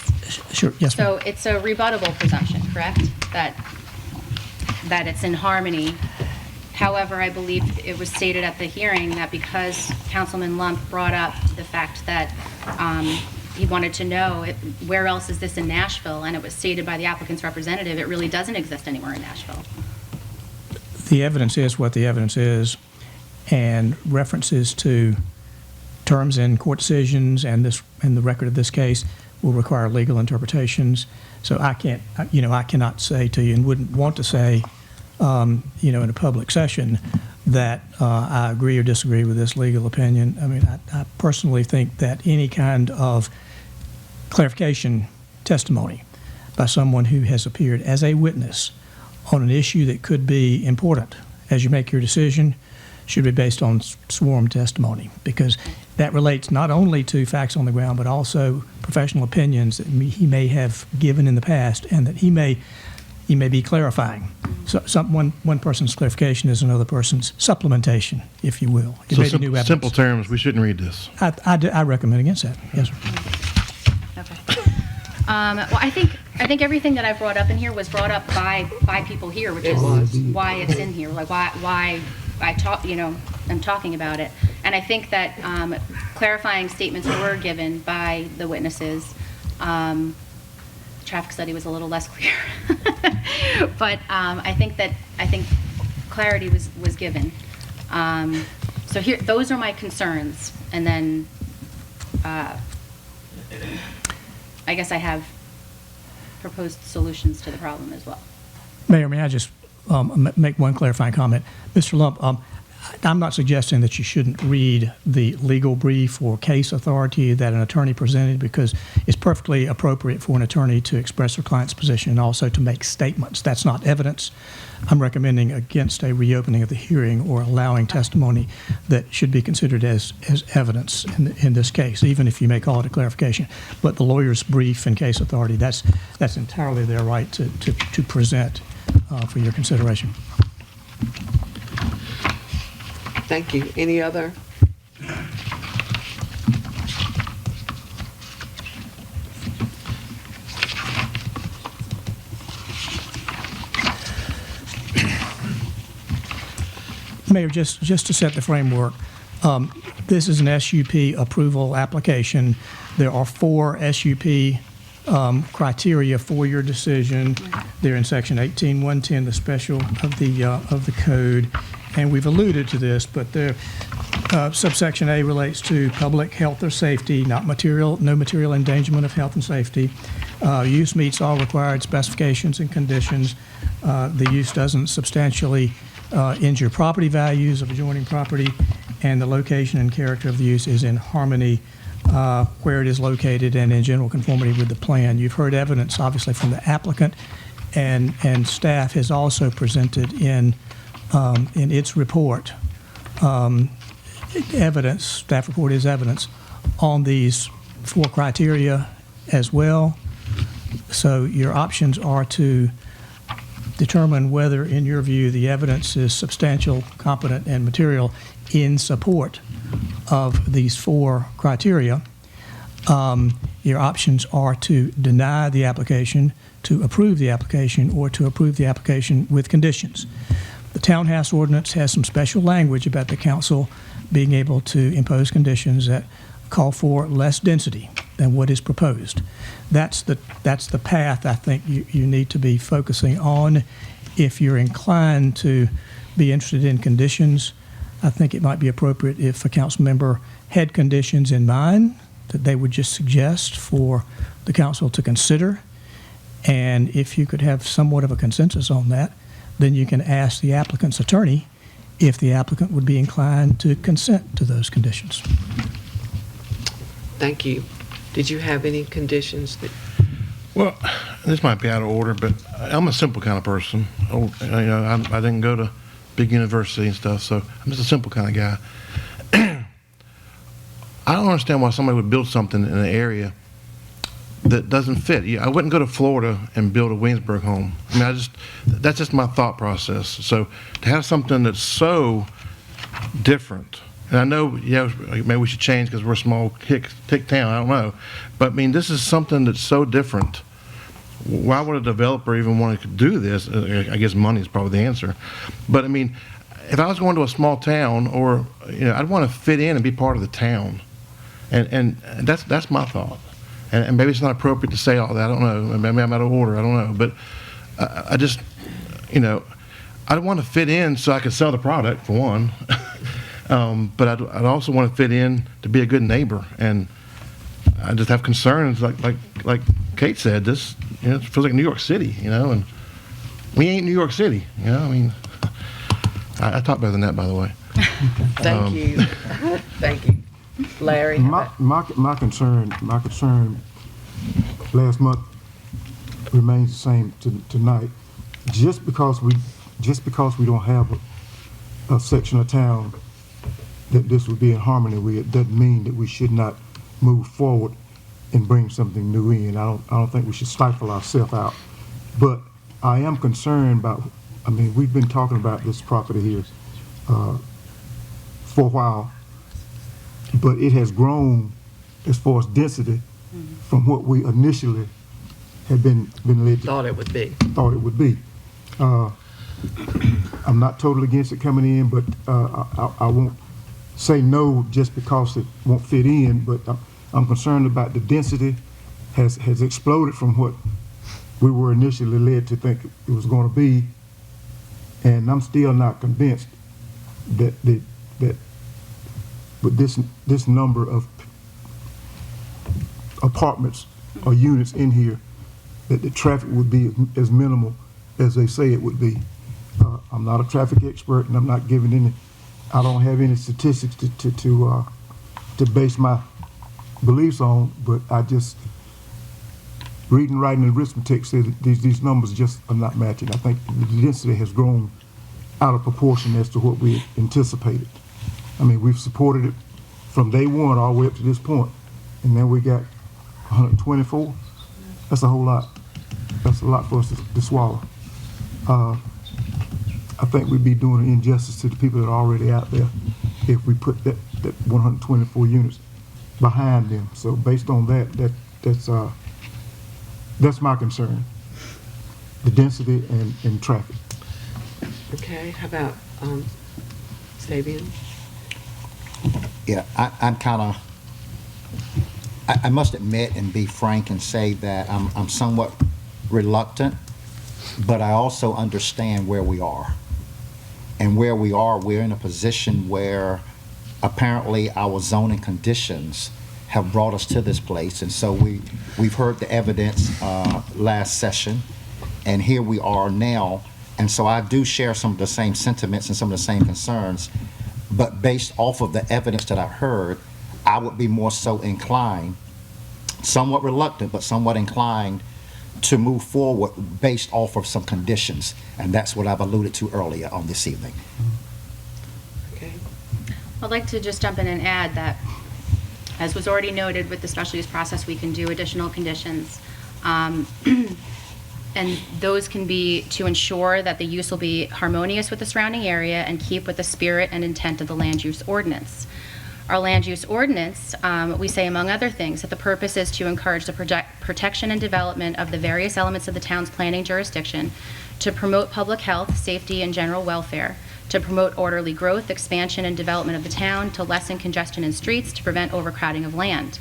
Speaker 8: Sure, yes, ma'am.
Speaker 2: So it's a rebuttable presumption, correct? That it's in harmony. However, I believe it was stated at the hearing that because Councilman Lump brought up the fact that he wanted to know where else is this in Nashville, and it was stated by the applicant's representative, it really doesn't exist anywhere in Nashville.
Speaker 8: The evidence is what the evidence is, and references to terms in court decisions and the record of this case will require legal interpretations. So I cannot say to you, and wouldn't want to say, in a public session, that I agree or disagree with this legal opinion. I mean, I personally think that any kind of clarification testimony by someone who has appeared as a witness on an issue that could be important as you make your decision should be based on sworn testimony, because that relates not only to facts on the ground, but also professional opinions that he may have given in the past and that he may be clarifying. So one person's clarification is another person's supplementation, if you will. It
Speaker 6: So
Speaker 8: may be new evidence.
Speaker 6: simple terms, we shouldn't read this.
Speaker 8: I recommend against that, yes, sir.
Speaker 2: Okay. Well, I think everything that I brought up in here was brought up by people here, which is why it's in here, like why I'm talking about it. And I think that clarifying statements were given by the witnesses. Traffic study was a little less clear, but I think clarity was given. So here, those are my concerns, and then I guess I have proposed solutions to the problem as well.
Speaker 8: Mayor, may I just make one clarifying comment? Mr. Lump, I'm not suggesting that you shouldn't read the legal brief or case authority that an attorney presented, because it's perfectly appropriate for an attorney to express their client's position and also to make statements. That's not evidence. I'm recommending against a reopening of the hearing or allowing testimony that should be considered as evidence in this case, even if you may call it a clarification. But the lawyer's brief and case authority, that's entirely their right to present for your consideration.
Speaker 1: Thank you. Any other?
Speaker 8: Mayor, just to set the framework, this is an SUP approval application. There are 4 SUP criteria for your decision. They're in section 18.110, the special of the code. And we've alluded to this, but subsection A relates to public health or safety, no material endangerment of health and safety. Use meets all required specifications and conditions. The use doesn't substantially injure property values of adjoining property, and the location and character of the use is in harmony where it is located and in general conformity with the plan. You've heard evidence, obviously, from the applicant, and staff has also presented in its report evidence. Staff report is evidence on these 4 criteria as well. So your options are to determine whether, in your view, the evidence is substantial, competent, and material in support of these 4 criteria. Your options are to deny the application, to approve the application, or to approve the application with conditions. The townhouse ordinance has some special language about the council being able to impose conditions that call for less density than what is proposed. That's the path I think you need to be focusing on. If you're inclined to be interested in conditions, I think it might be appropriate if a council member had conditions in mind that they would just suggest for the council to consider. And if you could have somewhat of a consensus on that, then you can ask the applicant's attorney if the applicant would be inclined to consent to those conditions.
Speaker 1: Thank you. Did you have any conditions that,
Speaker 6: Well, this might be out of order, but I'm a simple kind of person. I didn't go to big university and stuff, so I'm just a simple kind of guy. I don't understand why somebody would build something in an area that doesn't fit. I wouldn't go to Florida and build a Williamsburg home. I mean, that's just my thought process. So to have something that's so different, and I know, yeah, maybe we should change because we're a small hick town, I don't know. But I mean, this is something that's so different. Why would a developer even want to do this? I guess money is probably the answer. But I mean, if I was going to a small town, or, I'd want to fit in and be part of the town. And that's my thought. And maybe it's not appropriate to say all that. I don't know. Maybe I'm out of order. I don't know. But I just, I'd want to fit in so I could sell the product, for one. But I'd also want to fit in to be a good neighbor. And I just have concerns, like Kate said. This, it feels like New York City, and we ain't New York City. I mean, I talk better than that, by the way.
Speaker 1: thank you. Thank you. Larry?
Speaker 3: My concern last month remains the same tonight. Just because we don't have a section of town that this would be in harmony with, it doesn't mean that we should not move forward and bring something new in. I don't think we should stifle ourselves out. But I am concerned about, we've been talking about this property here for a while, but it has grown as far as density from what we initially had been led to
Speaker 1: Thought it would be.
Speaker 3: I'm not totally against it coming in, but I won't say no just because it won't fit in, but I'm concerned about the density has exploded from what we were initially led to think it was going to be, and I'm still not convinced that with this number of apartments or units in here, that the traffic would be as minimal as they say it would be. I'm not a traffic expert, and I'm not giving any. I don't have any statistics to base my beliefs on. But I just reading, writing, and arithmetic say that these numbers just are not matching. I think the density has grown out of proportion as to what we anticipated. We've supported it from day one all the way up to this point, and then we got 124. That's a whole lot. That's a lot for us to swallow. I think we'd be doing an injustice to the people that are already out there if we put that 124 units behind them. So based on that's my concern, the density and traffic.
Speaker 1: Okay, how about Sabian?
Speaker 10: Yeah, I'm kind of, I must admit and be frank and say that I'm somewhat reluctant, but I also understand where we are. And where we are, we're in a position where apparently our zoning conditions have brought us to this place. And so we've heard the evidence last session, and here we are now. And so I do share some of the same sentiments and some of the same concerns, but based off of the evidence that I've heard, I would be more so inclined, somewhat reluctant, but somewhat inclined to move forward based off of some conditions. And that's what I've alluded to earlier on this evening.
Speaker 1: Okay.
Speaker 2: I'd like to just jump in and add that, as was already noted with the special use process, we can do additional conditions. And those can be to ensure that the use will be harmonious with the surrounding area and keep with the spirit and intent of the land use ordinance. Our land use ordinance, we say, among other things, that the purpose is to encourage the protection and development of the various elements of the town's planning jurisdiction, to promote public health, safety, and general welfare, to promote orderly growth, expansion, and development of the town, to lessen congestion in streets, to prevent overcrowding of land.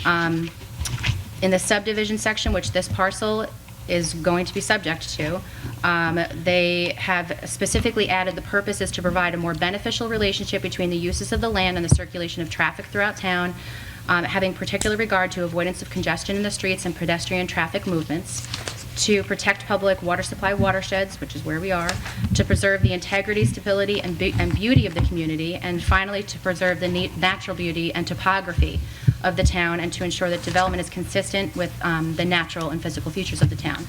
Speaker 2: In the subdivision section, which this parcel is going to be subject to, they have specifically added the purpose is to provide a more beneficial relationship between the uses of the land and the circulation of traffic throughout town, having particular regard to avoidance of congestion in the streets and pedestrian traffic movements, to protect public water supply watersheds, which is where we are, to preserve the integrity, stability, and beauty of the community, and finally, to preserve the natural beauty and topography of the town, and to ensure that development is consistent with the natural and physical features of the town.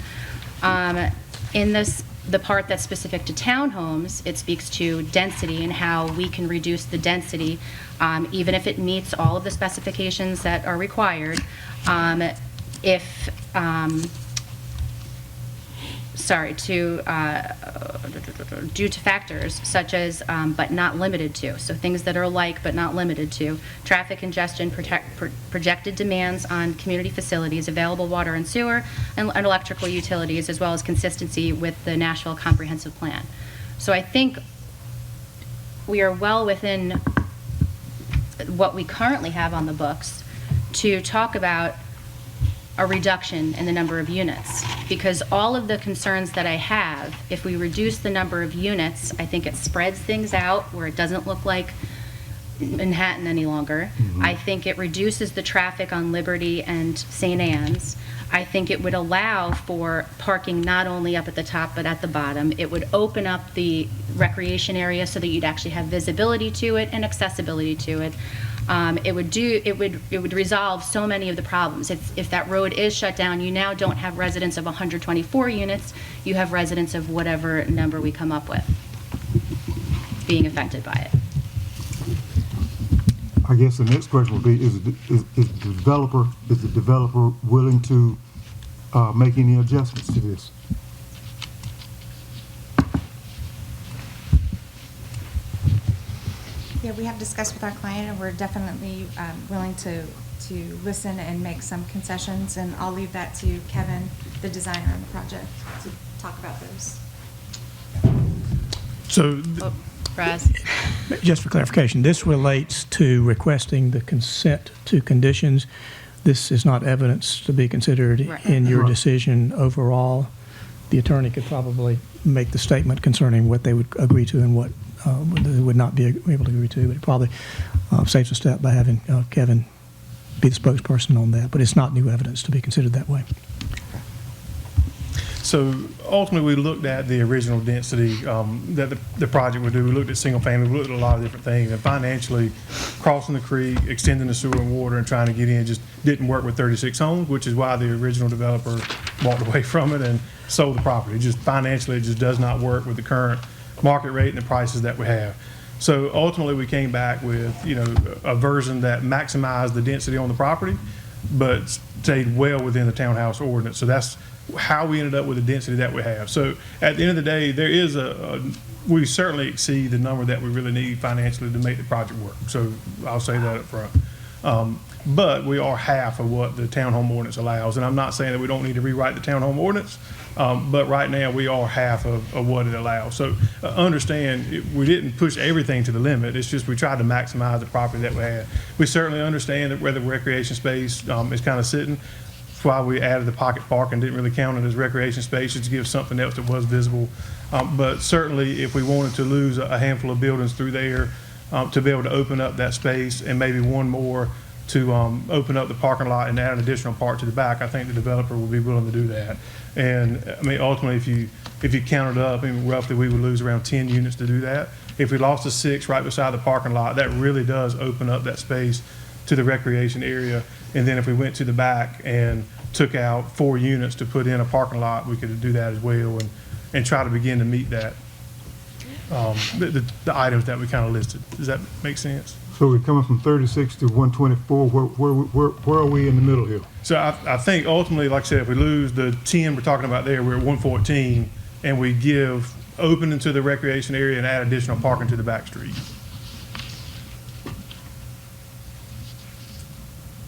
Speaker 2: In the part that's specific to townhomes, it speaks to density and how we can reduce the density, even if it meets all of the specifications that are required, due to factors such as, but not limited to, so things that are like but not limited to, traffic congestion, projected demands on community facilities, available water and sewer, and electrical utilities, as well as consistency with the Nashville Comprehensive Plan. So I think we are well within what we currently have on the books to talk about a reduction in the number of units, because all of the concerns that I have, if we reduce the number of units, I think it spreads things out where it doesn't look like Manhattan any longer. I think it reduces the traffic on Liberty and St. Anne's. I think it would allow for parking not only up at the top but at the bottom. It would open up the recreation area so that you'd actually have visibility to it and accessibility to it. It would resolve so many of the problems. If that road is shut down, you now don't have residents of 124 units, you have residents of whatever number we come up with being affected by it.
Speaker 3: I guess the next question would be, is the developer willing to make any adjustments to this?
Speaker 5: Yeah, we have discussed with our client, and we're definitely willing to listen and make some concessions, and I'll leave that to Kevin, the designer on the project, to talk about those.
Speaker 9: So,
Speaker 2: Raz?
Speaker 8: Just for clarification, this relates to requesting the consent to conditions. This is not evidence to be considered
Speaker 2: Right.
Speaker 8: in your
Speaker 3: Right.
Speaker 8: decision overall. The attorney could probably make the statement concerning what they would agree to and what they would not be able to agree to, but it probably saves a step by having Kevin be the spokesperson on that. But it's not new evidence to be considered that way.
Speaker 9: so ultimately, we looked at the original density that the project would do. We looked at single family, we looked at a lot of different things, and financially, crossing the creek, extending the sewer and water, and trying to get in just didn't work with 36 homes, which is why the original developer walked away from it and sold the property. Just financially, it just does not work with the current market rate and the prices that we have. So ultimately, we came back with, a version that maximized the density on the property, but stayed well within the townhouse ordinance. So that's how we ended up with the density that we have. So at the end of the day, there is we certainly exceed the number that we really need financially to make the project work. So I'll say that up front. But we are half of what the townhome ordinance allows. And I'm not saying that we don't need to rewrite the townhome ordinance, but right now we are half of what it allows. So understand, we didn't push everything to the limit. It's just we tried to maximize the property that we had. We certainly understand that where the recreation space is kind of sitting. That's why we added the pocket park and didn't really count it as recreation space, just to give something else that was visible. But certainly, if we wanted to lose a handful of buildings through there, to be able to open up that space and maybe one more to open up the parking lot and add an additional part to the back, I think the developer would be willing to do that. And I mean, ultimately, if you counted up, roughly we would lose around 10 units to do that. If we lost the 6 right beside the parking lot, that really does open up that space to the recreation area. And then if we went to the back and took out 4 units to put in a parking lot, we could do that as well and try to begin to meet that, the items that we kind of listed. Does that make sense?
Speaker 3: So we're coming from 36 to 124. Where are we in the middle here?
Speaker 9: So I think ultimately, like I said, if we lose the 10 we're talking about there, we're at 114, and we give open into the recreation area and add additional parking to the back street.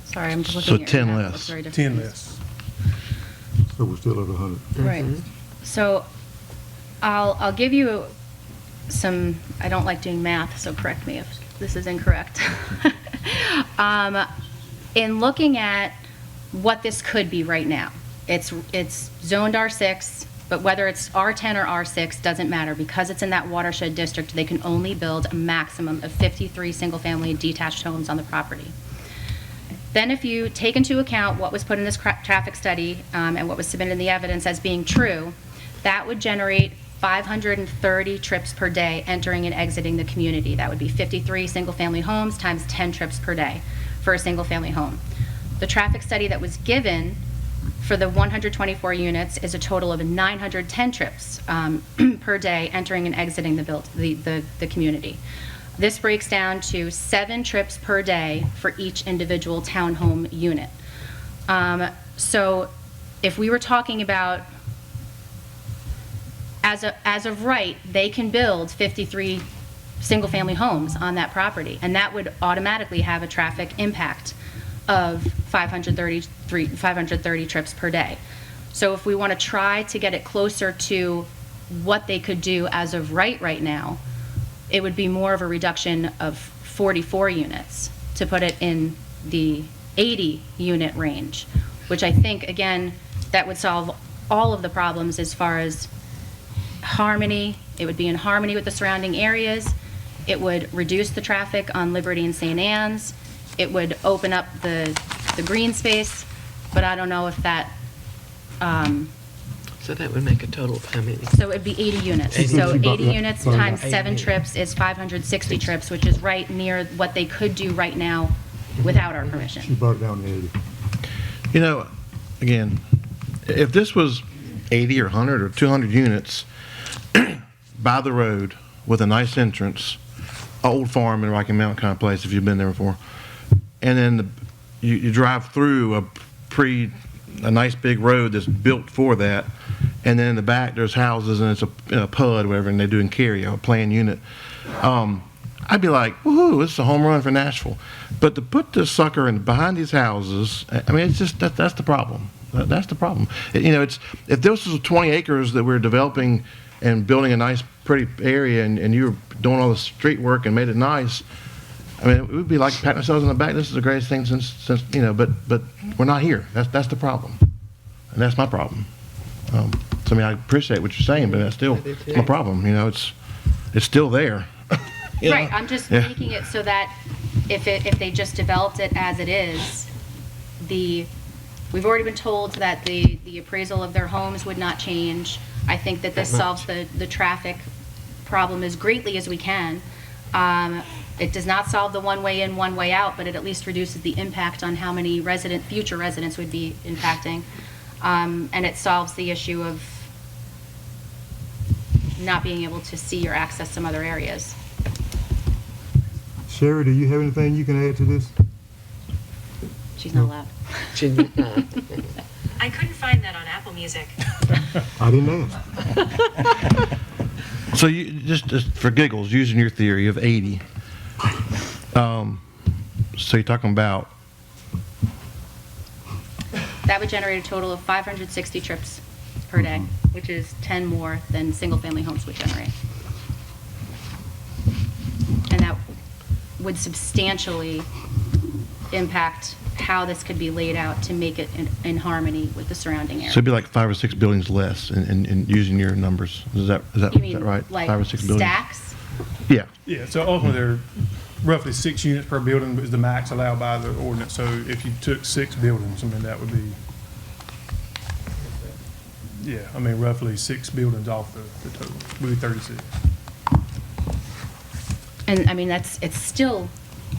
Speaker 2: Sorry, I'm just looking
Speaker 6: So
Speaker 2: at your
Speaker 6: 10
Speaker 2: map. It
Speaker 6: less.
Speaker 2: looks very different.
Speaker 9: 10 less.
Speaker 3: So we're still at 100.
Speaker 2: Right. So I'll give you some, I don't like doing math, so correct me if this is incorrect. In looking at what this could be right now, it's zoned R6, but whether it's R10 or R6 doesn't matter. Because it's in that watershed district, they can only build a maximum of 53 single-family detached homes on the property. Then if you take into account what was put in this traffic study and what was submitted in the evidence as being true, that would generate 530 trips per day entering and exiting the community. That would be 53 single-family homes times 10 trips per day for a single-family home. The traffic study that was given for the 124 units is a total of 910 trips per day entering and exiting the community. This breaks down to 7 trips per day for each individual townhome unit. So if we were talking about, as of right, they can build 53 single-family homes on that property, and that would automatically have a traffic impact of 530 trips per day. So if we want to try to get it closer to what they could do as of right now, it would be more of a reduction of 44 units to put it in the 80 unit range, which I think, again, that would solve all of the problems as far as harmony. It would be in harmony with the surrounding areas. It would reduce the traffic on Liberty and St. Anne's. It would open up the green space, but I don't know if that,
Speaker 1: So that would make a total of how many?
Speaker 2: so it'd be 80 units.
Speaker 1: 80.
Speaker 2: So 80 units
Speaker 3: Sorry.
Speaker 2: times 7 trips is 560 trips, which is right near what they could do right now without our
Speaker 3: She
Speaker 2: permission.
Speaker 3: brought it down to 80.
Speaker 6: You know, again, if this was 80 or 100 or 200 units by the road with a nice entrance, old farm in Rocky Mountain kind of place, if you've been there before, and then you drive through a nice big road that's built for that, and then in the back there's houses and it's a PUD, whatever, and they're doing carry, a planned unit. I'd be like, woohoo, this is a home run for Nashville. But to put this sucker in behind these houses, I mean, it's just that's the problem. That's the problem. You know, it's if this was 20 acres that we're developing and building a nice, pretty area, and you were doing all the street work and made it nice, I mean, it would be like patting ourselves on the back. This is the greatest thing since you know. But we're not here. That's the problem, and that's my problem. So I mean, I appreciate what you're saying, but that's still my problem. You know, it's still there. You know?
Speaker 2: Right, I'm just
Speaker 6: Yeah.
Speaker 2: making it so that if they just developed it as it is, we've already been told that the appraisal of their homes would not change. I think that this solves the traffic problem as greatly as we can. It does not solve the one way in, one way out, but it at least reduces the impact on how many future residents would be impacting. And it solves the issue of not being able to see or access some other areas.
Speaker 3: Sherry, do you have anything you can add to this?
Speaker 2: She's not allowed.
Speaker 11: I couldn't find that on Apple Music.
Speaker 3: I didn't ask.
Speaker 6: So you just for giggles, using your theory of 80. So you're talking about
Speaker 2: That would generate a total of 560 trips per day, which is 10 more than single-family homes would generate. And that would substantially impact how this could be laid out to make it in harmony with the surrounding area.
Speaker 6: so it'd be like 5 or 6 buildings less in using your numbers. Is that
Speaker 2: You mean
Speaker 6: right?
Speaker 2: like
Speaker 6: 5 or 6 buildings.
Speaker 2: stacks?
Speaker 6: Yeah.
Speaker 9: Yeah, so ultimately, there are roughly 6 units per building is the max allowed by the ordinance. So if you took 6 buildings, I mean, that would be, yeah, I mean, roughly 6 buildings off the total, would be 36.
Speaker 2: And I mean, it's still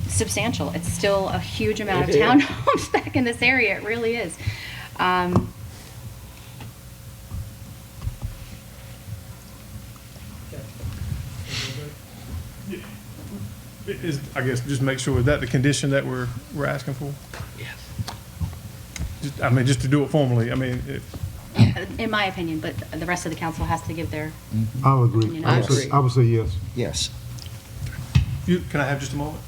Speaker 2: substantial. It's still a huge amount of
Speaker 1: It is.
Speaker 2: townhomes back in this area. It really is.
Speaker 9: I guess, just make sure, is that the condition that we're asking for?
Speaker 1: Yes.
Speaker 9: I mean, just to do it formally, I mean,
Speaker 2: In my opinion, but the rest of the council has to give their,
Speaker 3: I'll agree.
Speaker 2: You know,
Speaker 3: I would say yes.
Speaker 10: Yes.
Speaker 9: can I have just a moment?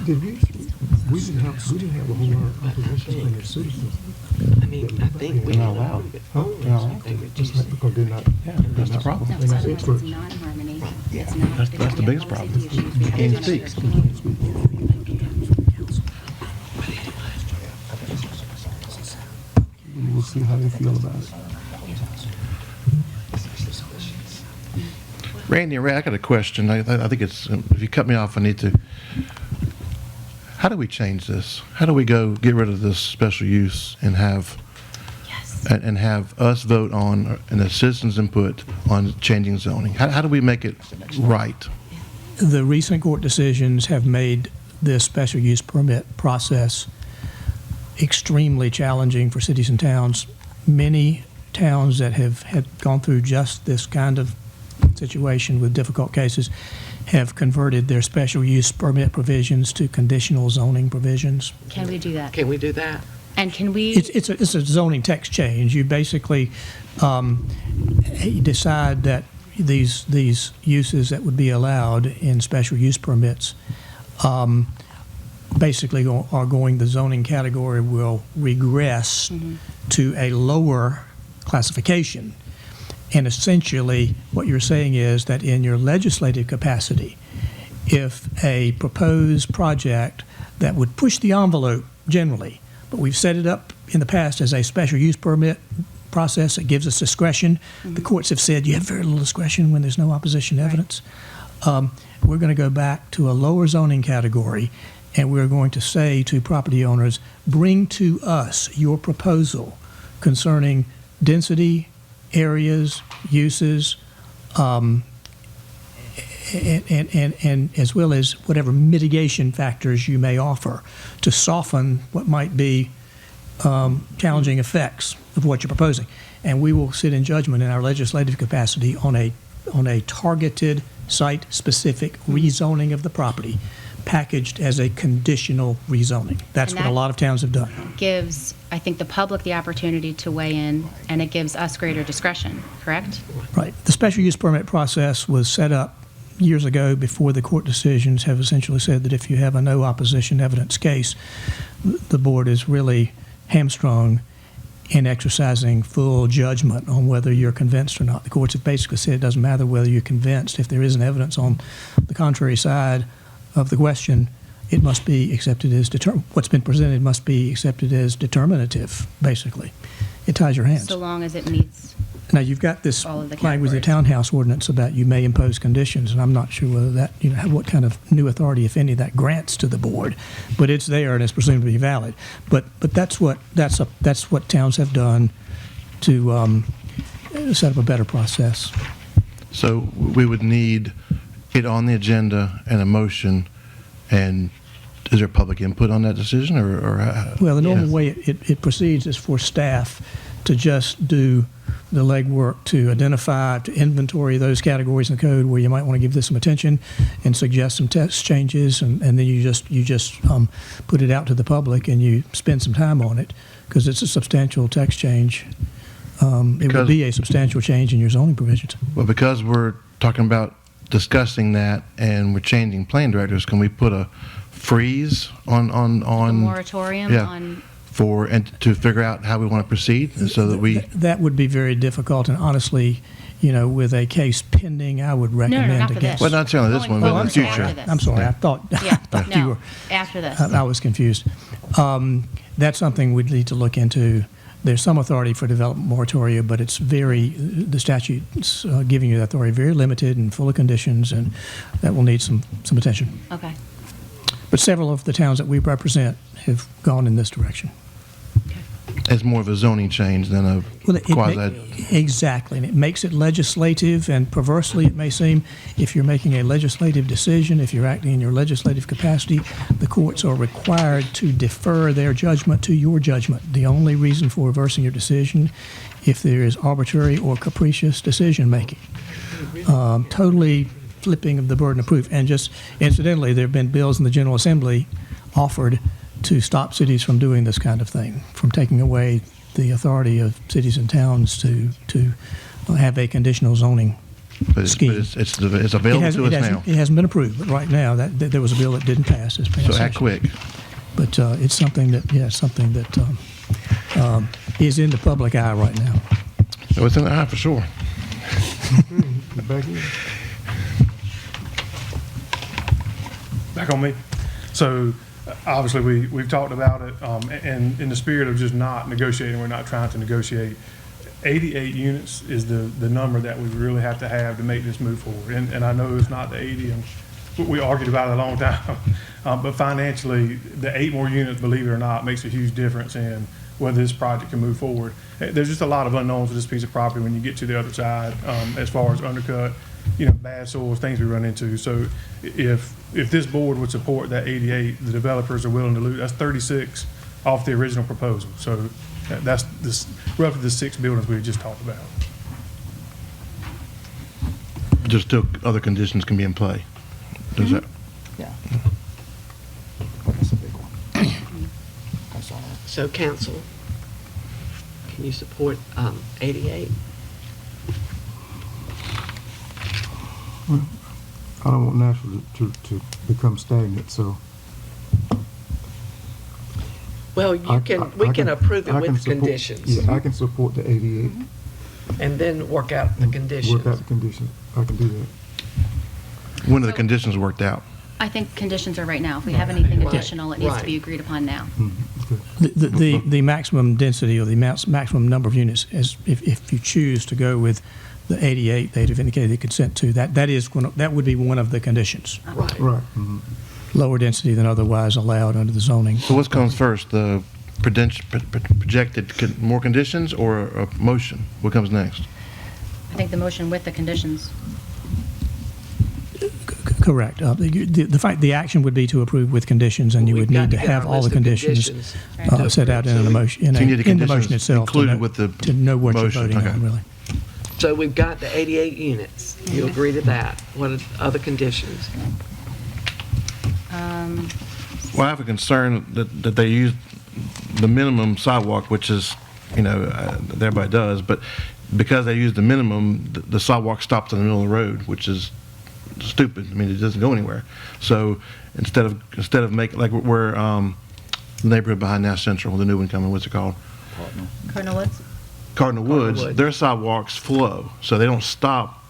Speaker 3: Did we didn't have a whole lot of opposition from the citizens.
Speaker 1: I mean, I think we
Speaker 6: They're not
Speaker 1: need
Speaker 6: allowed.
Speaker 3: Huh?
Speaker 1: They would
Speaker 3: Just
Speaker 1: just-
Speaker 3: because they're not.
Speaker 6: Yeah, that's the problem.
Speaker 2: no,
Speaker 3: They're not
Speaker 2: otherwise
Speaker 3: experts.
Speaker 2: it's not in harmony. It's not.
Speaker 6: That's
Speaker 2: if
Speaker 6: the
Speaker 2: we have
Speaker 6: biggest
Speaker 2: public
Speaker 6: problem.
Speaker 2: safety issues, we have
Speaker 6: Can't
Speaker 2: to
Speaker 6: speak.
Speaker 2: run our community.
Speaker 3: see how they feel about it.
Speaker 6: Randy and Ray, I got a question. I think it's, if you cut me off, I need to. How do we change this? How do we get rid of this special use and have and have us vote on and the citizens' input on changing zoning? How do we make it right?
Speaker 8: The recent court decisions have made this special use permit process extremely challenging for cities and towns. Many towns that have had gone through just this kind of situation with difficult cases have converted their special use permit provisions to conditional zoning provisions.
Speaker 2: Can we do that?
Speaker 1: Can we do that?
Speaker 2: And can we?
Speaker 8: It's a zoning text change. You basically decide that these uses that would be allowed in special use permits basically are going, the zoning category will regress to a lower classification. And essentially, what you're saying is that in your legislative capacity, if a proposed project that would push the envelope generally, but we've set it up in the past as a special use permit process that gives us discretion. The courts have said you have very little discretion when there's no opposition evidence. We're going to go back to a lower zoning category, and we're going to say to property owners, bring to us your proposal concerning density, areas, uses, and as well as whatever mitigation factors you may offer to soften what might be challenging effects of what you're proposing. And we will sit in judgment in our legislative capacity on a targeted, site-specific rezoning of the property, packaged as a conditional rezoning. That's
Speaker 2: And
Speaker 8: what a
Speaker 2: that
Speaker 8: lot of towns have done.
Speaker 2: Gives, I think, the public the opportunity to weigh in, and it gives us greater discretion, correct?
Speaker 8: Right. The special use permit process was set up years ago before the court decisions have essentially said that if you have a no opposition evidence case, the board is really hamstrung in exercising full judgment on whether you're convinced or not. The courts have basically said it doesn't matter whether you're convinced. If there isn't evidence on the contrary side of the question, it must be accepted as what's been presented must be accepted as determinative, basically. It ties your hands.
Speaker 2: So long as it meets.
Speaker 8: Now, you've got this
Speaker 2: All of the
Speaker 8: language, the
Speaker 2: categories.
Speaker 8: townhouse ordinance about you may impose conditions, and I'm not sure whether that, what kind of new authority, if any, that grants to the board. But it's there and it's presumed to be valid. But that's what towns have done to set up a better process.
Speaker 6: So we would need it on the agenda and a motion, and is there public input on that decision, or
Speaker 8: Well, the normal way it proceeds is for staff to just do the legwork to identify, to inventory those categories in the code where you might want to give this some attention and suggest some text changes, and then you just put it out to the public and you spend some time on it because it's a substantial text change. It would be a substantial change in your zoning provisions.
Speaker 6: Well, because we're talking about discussing that and we're changing plan directors, can we put a freeze on
Speaker 2: A moratorium on.
Speaker 6: and to figure out how we want to proceed, and so that we
Speaker 8: That would be very difficult, and honestly, with a case pending, I would recommend
Speaker 2: not for
Speaker 8: against.
Speaker 2: this.
Speaker 6: well, not necessarily this one, but in the
Speaker 2: Going forward
Speaker 6: future.
Speaker 2: after this.
Speaker 8: I'm sorry, I thought,
Speaker 2: Yeah,
Speaker 8: thought you
Speaker 2: no,
Speaker 8: were.
Speaker 2: after this.
Speaker 8: I was confused. That's something we'd need to look into. There's some authority for development moratoria, but the statute's giving you that authority very limited and full of conditions, and that will need some attention.
Speaker 2: Okay.
Speaker 8: But several of the towns that we represent have gone in this direction.
Speaker 6: It's more of a zoning change than a quasi.
Speaker 8: Exactly, and it makes it legislative, and perversely it may seem, if you're making a legislative decision, if you're acting in your legislative capacity, the courts are required to defer their judgment to your judgment. The only reason for reversing your decision if there is arbitrary or capricious decision-making. Totally flipping of the burden of proof. And just incidentally, there have been bills in the General Assembly offered to stop cities from doing this kind of thing, from taking away the authority of cities and towns to have a conditional zoning scheme.
Speaker 6: It's available to us now.
Speaker 8: It hasn't been approved, but right now there was a bill that didn't pass this past
Speaker 6: So act
Speaker 8: session.
Speaker 6: quick.
Speaker 8: But it's something that is in the public eye right now.
Speaker 6: So it's in the eye for sure.
Speaker 9: Back on me. So obviously, we've talked about it, and in the spirit of just not negotiating, we're not trying to negotiate. 88 units is the number that we really have to make this move forward. And I know it's not the 80, and we argued about it a long time. But financially, the 8 more units, believe it or not, makes a huge difference in whether this project can move forward. There's just a lot of unknowns with this piece of property when you get to the other side, as far as undercut, bad soils, things we run into. So if this board would support that 88, the developers are willing to lose. That's 36 off the original proposal. So that's roughly the 6 buildings we just talked about.
Speaker 6: Just still other conditions can be in play. Does that?
Speaker 10: Yeah. That's a big one. That's all right.
Speaker 1: So council, can you support 88?
Speaker 3: I don't want Nashville to become stagnant, so.
Speaker 1: Well, we can approve it
Speaker 3: I can
Speaker 1: with
Speaker 3: support-
Speaker 1: conditions
Speaker 3: Yeah, I can support the 88.
Speaker 1: and then work out the conditions.
Speaker 3: Work out the conditions. I can do that.
Speaker 6: When are the conditions worked out?
Speaker 2: I think conditions are right now. If we have anything
Speaker 1: Right.
Speaker 2: additional, it needs to
Speaker 1: Right.
Speaker 2: be agreed upon now.
Speaker 8: The maximum density or the maximum number of units is, if you choose to go with the 88 they've indicated they consent to, that would be one of the conditions.
Speaker 1: Right.
Speaker 3: Right. Mhm.
Speaker 8: Lower density than otherwise allowed under the zoning.
Speaker 6: So what comes first, the projected more conditions or a motion? What comes next?
Speaker 2: I think the motion with the conditions.
Speaker 8: Correct. The action would be to approve with conditions, and you would
Speaker 1: We've got
Speaker 8: need to
Speaker 1: get
Speaker 8: have
Speaker 1: our
Speaker 8: all the
Speaker 1: list of
Speaker 8: conditions
Speaker 1: to
Speaker 8: set out in the motion, in
Speaker 6: So you need the
Speaker 8: the motion
Speaker 6: conditions
Speaker 8: itself to
Speaker 6: included
Speaker 8: know,
Speaker 6: with the
Speaker 8: to know what you're
Speaker 6: motion,
Speaker 8: voting
Speaker 6: okay.
Speaker 8: on, really.
Speaker 1: So we've got the 88 units. You agree to that? What are other conditions?
Speaker 6: Well, I have a concern that they use the minimum sidewalk, which is, everybody does, but because they use the minimum, the sidewalk stops in the middle of the road, which is stupid. I mean, it doesn't go anywhere. So instead of making, like where the neighborhood behind Nash Central, the new one coming, what's it called?
Speaker 2: Cardinal Woods?
Speaker 6: Cardinal Woods,
Speaker 1: Woods.
Speaker 6: their sidewalks flow, so they don't stop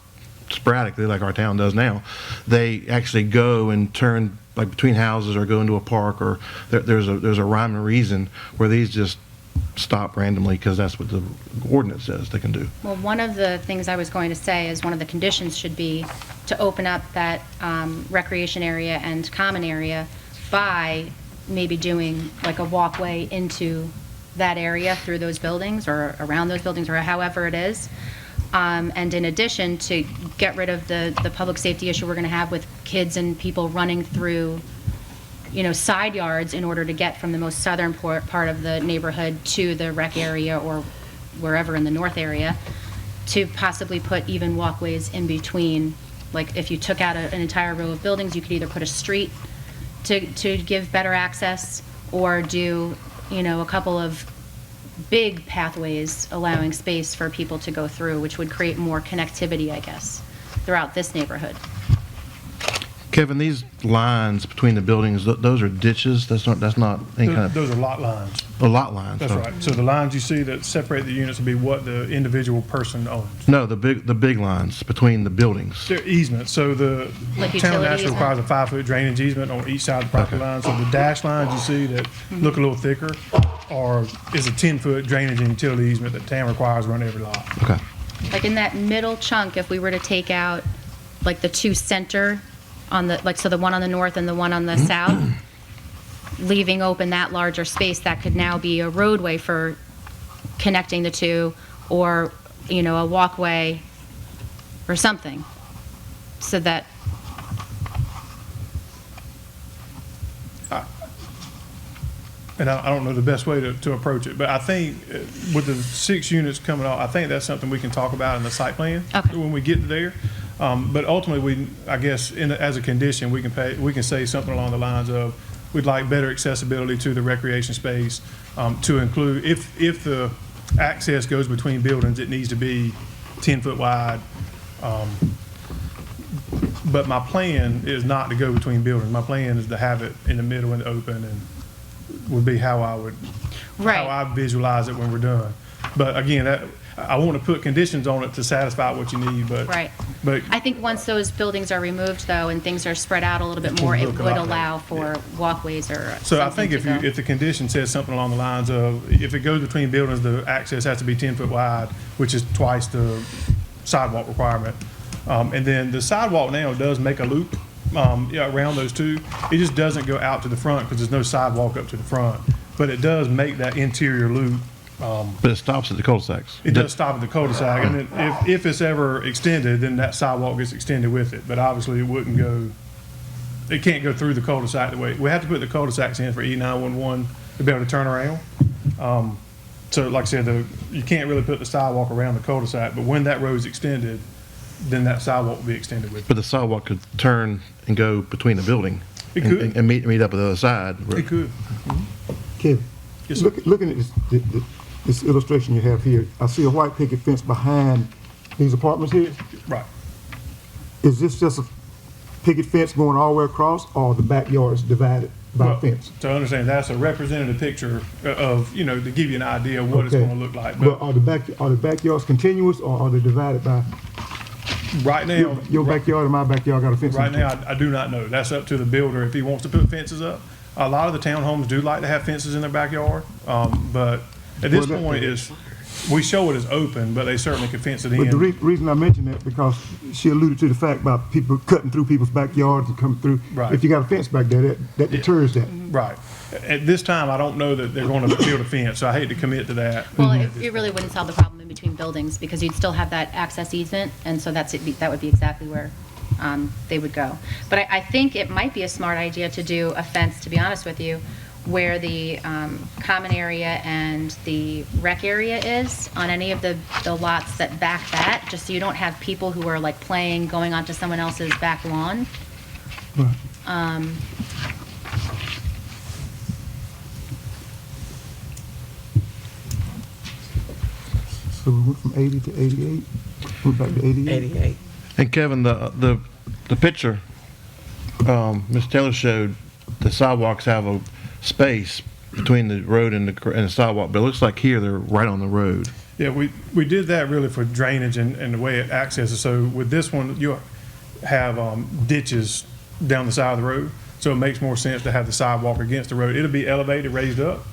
Speaker 6: sporadically like our town does now. They actually go and turn like between houses or go into a park, or there's a rhyme and reason where these just stop randomly because that's what the ordinance says they can do.
Speaker 2: Well, one of the things I was going to say is one of the conditions should be to open up that recreation area and common area by maybe doing like a walkway into that area through those buildings or around those buildings or however it is. And in addition, to get rid of the public safety issue we're going to have with kids and people running through, side yards in order to get from the most southern part of the neighborhood to the rec area or wherever in the north area, to possibly put even walkways in between. Like if you took out an entire row of buildings, you could either put a street to give better access, or do, a couple of big pathways allowing space for people to go through, which would create more connectivity, I guess, throughout this neighborhood.
Speaker 6: Kevin, these lines between the buildings, those are ditches. That's not any kind of
Speaker 9: Those are lot lines.
Speaker 6: lot lines.
Speaker 9: That's
Speaker 6: so-
Speaker 9: right. So the lines you see that separate the units will be what the individual person owns.
Speaker 6: No, the big lines between the buildings.
Speaker 9: They're easements. So the
Speaker 2: Like
Speaker 9: town of
Speaker 2: utility
Speaker 9: Nashville requires a 5-foot drainage easement on each side of the property line. So the dash lines you see that look a little thicker is a 10-foot drainage and utility easement that town requires run every lot.
Speaker 6: Okay.
Speaker 2: Like in that middle chunk, if we were to take out like the two center on the, like, so the one on the north and the one on the south, leaving open that larger space, that could now be a roadway for connecting the two, or, a walkway or something, so that,
Speaker 9: And I don't know the best way to approach it, but I think with the 6 units coming off, I think that's something we can talk about in the site plan
Speaker 2: Okay.
Speaker 9: when we get there. But ultimately, I guess, as a condition, we can say something along the lines of, we'd like better accessibility to the recreation space, to include, if the access goes between buildings, it needs to be 10-foot wide. But my plan is not to go between buildings. My plan is to have it in the middle and open, and would be how I would,
Speaker 2: Right.
Speaker 9: how I visualize it when we're done. But again, I want to put conditions on it to satisfy what you need, but.
Speaker 2: Right.
Speaker 9: But
Speaker 2: I think once those buildings are removed, though, and things are spread out a little bit more, it
Speaker 9: look a
Speaker 2: would
Speaker 9: lot better.
Speaker 2: allow for walkways or
Speaker 9: so I
Speaker 2: something
Speaker 9: think
Speaker 2: to go.
Speaker 9: if the condition says something along the lines of, if it goes between buildings, the access has to be 10 foot wide, which is twice the sidewalk requirement. And then the sidewalk now does make a loop, around those two. It just doesn't go out to the front because there's no sidewalk up to the front. But it does make that interior loop.
Speaker 6: But it stops at the cul-de-sacs.
Speaker 9: It does stop at the cul-de-sac, and then if it's ever extended, then that sidewalk gets extended with it. But obviously, it can't go through the cul-de-sac the way, we have to put the cul-de-sacs in for E911 to be able to turn around. So like I said, you can't really put the sidewalk around the cul-de-sac, but when that road's extended, then that sidewalk will be extended with it.
Speaker 6: But the sidewalk could turn and go between the building.
Speaker 9: It could.
Speaker 6: And meet up with the other side.
Speaker 9: It could.
Speaker 3: Kevin,
Speaker 9: Yes, sir.
Speaker 3: looking at this illustration you have here, I see a white picket fence behind these apartments here.
Speaker 9: Right.
Speaker 3: Is this just a picket fence going all the way across, or the backyard is divided by a
Speaker 9: Well,
Speaker 3: fence?
Speaker 9: to understand, that's a representative picture of, to give you an idea of what it's
Speaker 3: Okay.
Speaker 9: going to look like.
Speaker 3: But
Speaker 9: But
Speaker 3: are the backyards continuous, or are they divided by,
Speaker 9: right now.
Speaker 3: your backyard and my backyard got a fence? in
Speaker 9: Right
Speaker 3: between?
Speaker 9: now, I do not know. That's up to the builder if he wants to put fences up. A lot of the townhomes do like to have fences in their backyard, but at this
Speaker 3: Well, that-
Speaker 9: point, we show it as open, but they certainly could fence it
Speaker 3: But the
Speaker 9: in.
Speaker 3: reason I mentioned that, because she alluded to the fact about people cutting through people's backyards and coming through.
Speaker 9: Right.
Speaker 3: If you got a fence back there, that deters that.
Speaker 9: Right. At this time, I don't know that they're going to build a fence, so I hate to commit to that.
Speaker 2: Well, it really wouldn't solve the problem in between buildings, because you'd still have that access easement, and so that would be exactly where they would go. But I think it might be a smart idea to do a fence, to be honest with you, where the common area and the rec area is on any of the lots that back that, just so you don't have people who are like playing, going onto someone else's back lawn.
Speaker 3: So we went from 80 to 88, went back to 88.
Speaker 1: 88.
Speaker 6: And Kevin, the picture Ms. Taylor showed, the sidewalks have a space between the road and the sidewalk, but it looks like here they're right on the road.
Speaker 9: Yeah, we did that really for drainage and the way it accesses. So with this one, you have ditches down the side of the road, so it makes more sense to have the sidewalk against the road. It'll be elevated, raised up,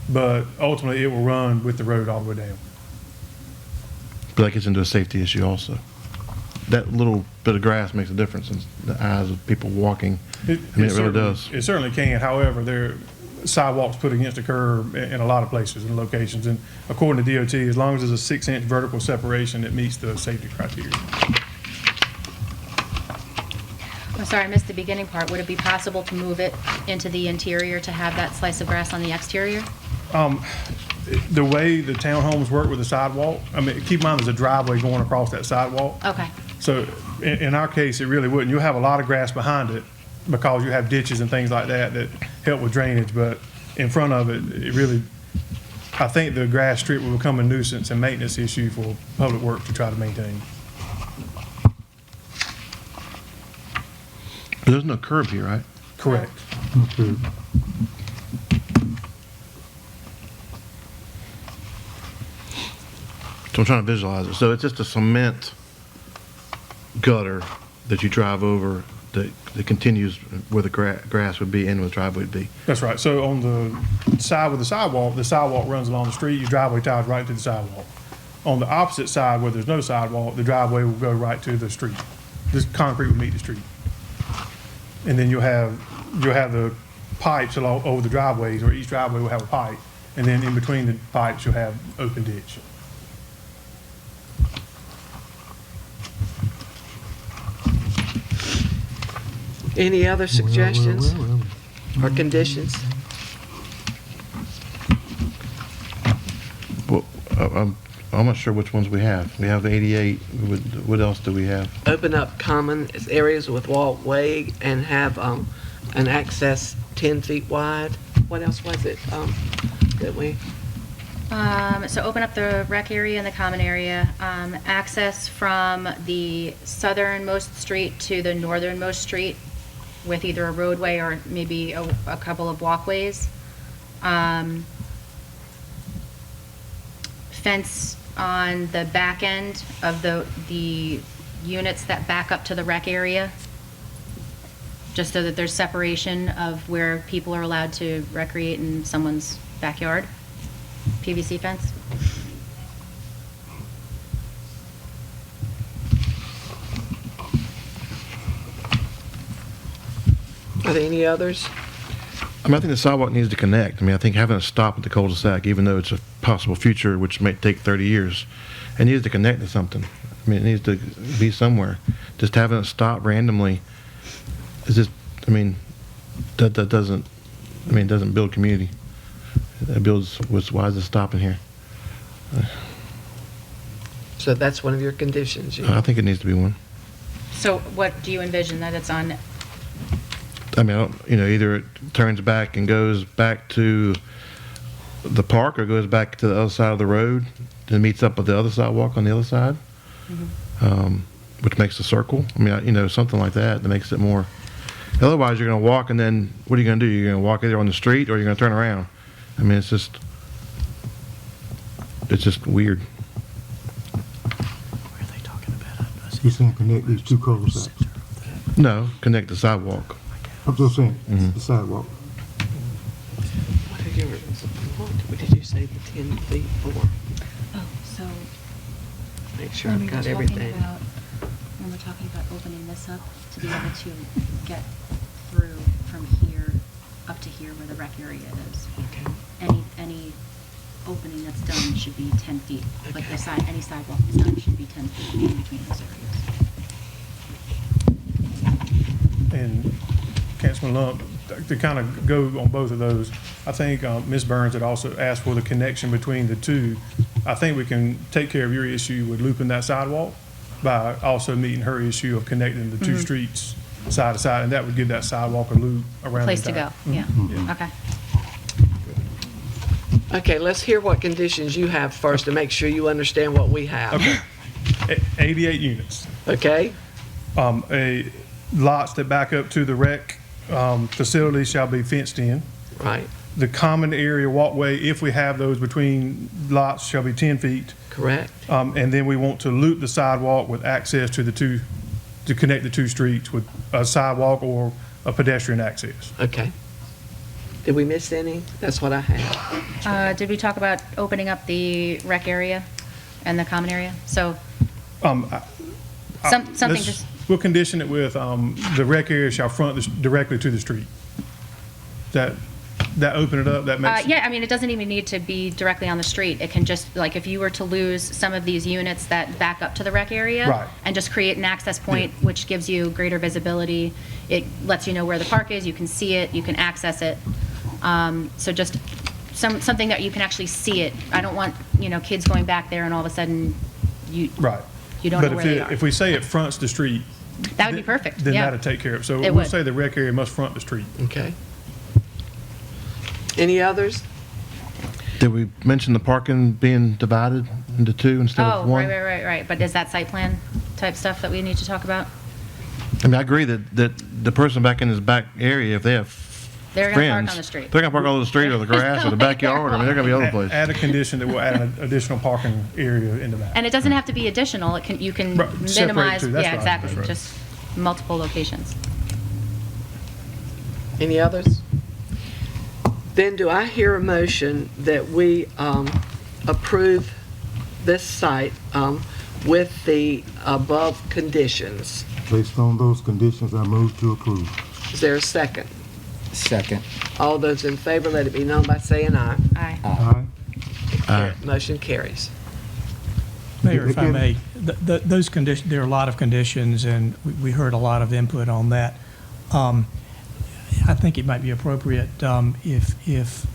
Speaker 9: but ultimately it will run with the road all the way down.
Speaker 6: But that gets into a safety issue also. That little bit of grass makes a difference in the eyes of people walking. It really
Speaker 9: certainly-
Speaker 6: does.
Speaker 9: It certainly can. However, there are sidewalks put against the curb in a lot of places and locations. And according to DOT, as long as there's a 6-inch vertical separation, it meets the safety criteria.
Speaker 2: I'm sorry, I missed the beginning part. Would it be possible to move it into the interior to have that slice of grass on the exterior?
Speaker 9: The way the townhomes work with the sidewalk, I mean, keep in mind there's a driveway going across that sidewalk.
Speaker 2: Okay.
Speaker 9: So in our case, it really wouldn't. You'll have a lot of grass behind it because you have ditches and things like that that help with drainage. But in front of it, it really, I think the grass strip will become a nuisance and maintenance issue for public works to try to maintain.
Speaker 6: But there's no curb here, right?
Speaker 9: Correct.
Speaker 3: Okay.
Speaker 6: So I'm trying to visualize it. So it's just a cement gutter that you drive over that continues where the grass would be and where the driveway would be.
Speaker 9: That's right. So on the side with the sidewalk runs along the street, your driveway ties right to the sidewalk. On the opposite side where there's no sidewalk, the driveway will go right to the street. This concrete will meet the street. And then you'll have the pipes along over the driveways, or each driveway will have a pipe. And then in between the pipes, you'll have open ditch.
Speaker 1: Any other suggestions
Speaker 3: Well.
Speaker 1: or conditions?
Speaker 6: Well, I'm not sure which ones we have. We have 88. What else do we have?
Speaker 1: Open up common areas with walkway and have an access 10 feet wide. What else was it that we?
Speaker 2: So open up the rec area and the common area, access from the southernmost street to the northernmost street with either a roadway or maybe a couple of walkways. fence on the back end of the units that back up to the rec area, just so that there's separation of where people are allowed to recreate in someone's backyard. PVC fence.
Speaker 1: Are there any others?
Speaker 6: I mean, I think the sidewalk needs to connect. I mean, I think having a stop at the cul-de-sac, even though it's a possible future, which may take 30 years, it needs to connect to something. I mean, it needs to be somewhere. Just having it stop randomly is just, I mean, that doesn't, I mean, it doesn't build community. It builds, why is it stopping here?
Speaker 1: So that's one of your conditions.
Speaker 6: I think it needs to be one.
Speaker 2: So what do you envision that it's on?
Speaker 6: I mean, either it turns back and goes back to the park or goes back to the other side of the road and meets up with the other sidewalk on the other side, which makes a circle. I mean, something like that makes it more. Otherwise, you're going to walk and then what are you going to do? You're going to walk either on the street or you're going to turn around. I mean, it's just weird.
Speaker 3: You're saying connect these two cul-de-sacs?
Speaker 6: No, connect the sidewalk.
Speaker 3: I'm just saying, the sidewalk.
Speaker 1: What did you say the 10 feet for?
Speaker 2: Oh, so
Speaker 1: Make sure I've got everything.
Speaker 2: When we're talking about opening this up to be able to get through from here up to here where the rec area is.
Speaker 1: Okay.
Speaker 2: Any opening that's done should be 10 feet. Like any sidewalk that's done should be 10 feet in between those areas.
Speaker 9: And Councilman Lump, to kind of go on both of those, I think Ms. Burns had also asked for the connection between the two. I think we can take care of your issue with looping that sidewalk by also meeting her issue of connecting the two streets side to side, and that would give that sidewalk a loop around
Speaker 2: Place
Speaker 9: the
Speaker 2: to go,
Speaker 9: entire-
Speaker 2: yeah. Okay.
Speaker 1: Okay, let's hear what conditions you have first to make sure you understand what we have.
Speaker 9: Okay. 88 units.
Speaker 1: Okay?
Speaker 9: Lots that back up to the rec facility shall be fenced in.
Speaker 1: Right,
Speaker 9: The common area walkway, if we have those between lots, shall be 10 feet.
Speaker 1: correct.
Speaker 9: And then we want to loop the sidewalk with access to to connect the two streets with a sidewalk or a pedestrian access.
Speaker 1: Okay. Did we miss any? That's what I had.
Speaker 2: Did we talk about opening up the rec area and the common area? So something
Speaker 9: Let's-
Speaker 2: just,
Speaker 9: We'll condition it with the rec area shall front directly to the street. That open it up, that makes.
Speaker 2: yeah, I mean, it doesn't even need to be directly on the street. It can just, like, if you were to lose some of these units that back up to the rec area.
Speaker 9: Right.
Speaker 2: And just create an access point, which gives you greater visibility. It lets you know where the park is, you can see it, you can access it. So just something that you can actually see it. I don't want, kids going back there and all of a sudden
Speaker 9: Right.
Speaker 2: you don't know where they
Speaker 9: But
Speaker 2: are.
Speaker 9: if we say it fronts the street.
Speaker 2: That would be perfect,
Speaker 9: Then
Speaker 2: yeah.
Speaker 9: that'll take care of it. So
Speaker 2: It
Speaker 9: we'll
Speaker 2: would.
Speaker 9: say the rec area must front the street.
Speaker 1: Okay. Any others?
Speaker 6: Did we mention the parking being divided into two instead
Speaker 2: Oh,
Speaker 6: of one?
Speaker 2: right. But is that site plan type stuff that we need to talk about?
Speaker 6: I mean, I agree that the person back in his back area, if they have
Speaker 2: They're
Speaker 6: friends,
Speaker 2: gonna park on the street.
Speaker 6: they're gonna park on the street or the grass or the backyard. I mean, they're gonna be all over the place.
Speaker 9: Add a condition that will add an additional parking area in the back.
Speaker 2: And it doesn't have to be additional, you can
Speaker 9: Right, separate
Speaker 2: minimize,
Speaker 9: too, that's
Speaker 2: yeah,
Speaker 9: right,
Speaker 2: exactly,
Speaker 9: that's right.
Speaker 2: just multiple locations.
Speaker 1: Any others? Then do I hear a motion that we approve this site with the above conditions?
Speaker 3: Based on those conditions, I move to approve.
Speaker 1: Is there a second?
Speaker 10: Second.
Speaker 1: All those in favor, let it be known by saying aye.
Speaker 2: Aye.
Speaker 3: Aye.
Speaker 1: Motion carries.
Speaker 8: Mayor, if I
Speaker 3: Again-
Speaker 8: may, those conditions, there are a lot of conditions, and we heard a lot of input on that. I think it might be appropriate if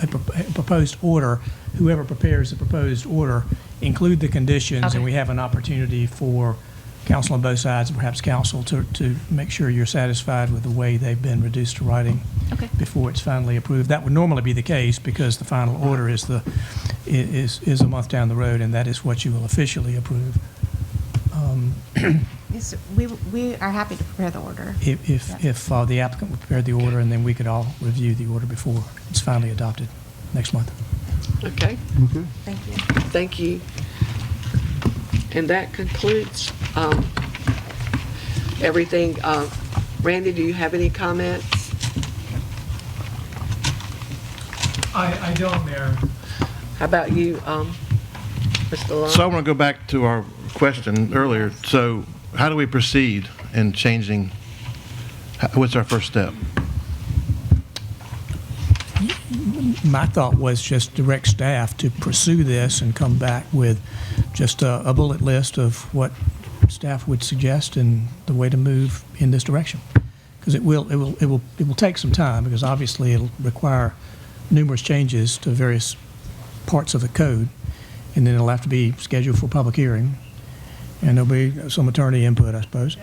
Speaker 8: a proposed order, whoever prepares the proposed order, include the conditions,
Speaker 2: Okay.
Speaker 8: and we have an opportunity for council on both sides, and perhaps council, to make sure you're satisfied with the way they've been reduced to writing
Speaker 2: Okay.
Speaker 8: before it's finally approved. That would normally be the case because the final order is a month down the road, and that is what you will officially approve.
Speaker 5: Yes, we are happy to prepare the order.
Speaker 8: If the applicant would prepare the order, and then we could all review the order before it's finally adopted next month.
Speaker 1: Okay,
Speaker 3: Okay.
Speaker 5: Thank you.
Speaker 1: thank you. And that concludes everything. Randy, do you have any comments?
Speaker 7: I don't, Mayor.
Speaker 1: How about you, Mr. Long?
Speaker 6: So I want to go back to our question earlier. So how do we proceed in changing, what's our first step?
Speaker 8: My thought was just direct staff to pursue this and come back with just a bullet list of what staff would suggest and the way to move in this direction. Because it will take some time, because obviously it'll require numerous changes to various parts of the code, and then it'll have to be scheduled for public hearing, and there'll be some attorney input, I suppose.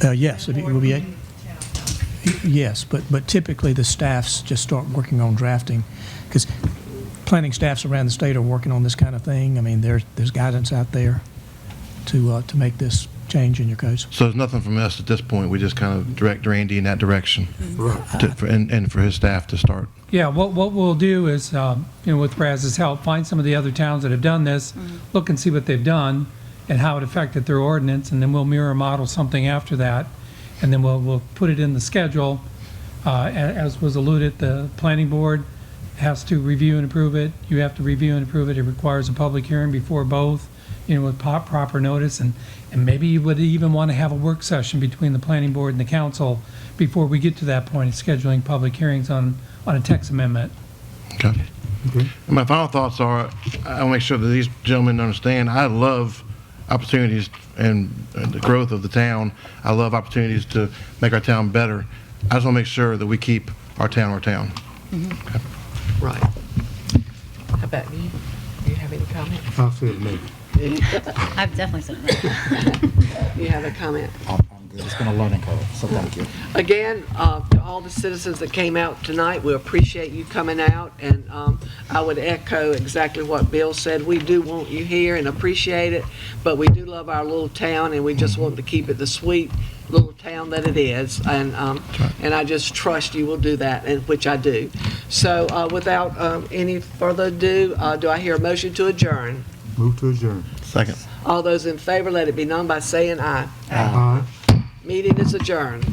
Speaker 8: Yes, it will be. Yes, but typically the staffs just start working on drafting, because planning staffs around the state are working on this kind of thing. I mean, there's guidance out there to make this change in your codes.
Speaker 6: So there's nothing from us at this point. We just kind of direct Randy in that direction, and for his staff to start.
Speaker 7: Yeah, what we'll do is, with Raz's help, find some of the other towns that have done this, look and see what they've done and how it affected their ordinance, and then we'll mirror model something after that, and then we'll put it in the schedule. As was alluded, the planning board has to review and approve it. You have to review and approve it. It requires a public hearing before both, with proper notice, and maybe you would even want to have a work session between the planning board and the council before we get to that point of scheduling public hearings on a text amendment.
Speaker 6: Okay. And my final thoughts are, I want to make sure that these gentlemen understand, I love opportunities and the growth of the town. I love opportunities to make our town better. I just want to make sure that we keep our town our town. Okay.
Speaker 1: Right. How about you? Do you have any comments?
Speaker 3: I'll say it later.
Speaker 2: I've definitely said that.
Speaker 1: You have a comment?
Speaker 10: I'm good. It's been a learning curve, so thank you.
Speaker 1: Again, to all the citizens that came out tonight, we appreciate you coming out, and I would echo exactly what Bill said. We do want you here and appreciate it, but we do love our little town, and we just want to keep it the sweet little town that it is, and I just trust you will do that, and which I do. So without any further ado, do I hear a motion to adjourn?
Speaker 3: Move to adjourn.
Speaker 6: Second.
Speaker 1: All those in favor, let it be known by saying aye.
Speaker 3: Aye.
Speaker 1: Meeting is adjourned.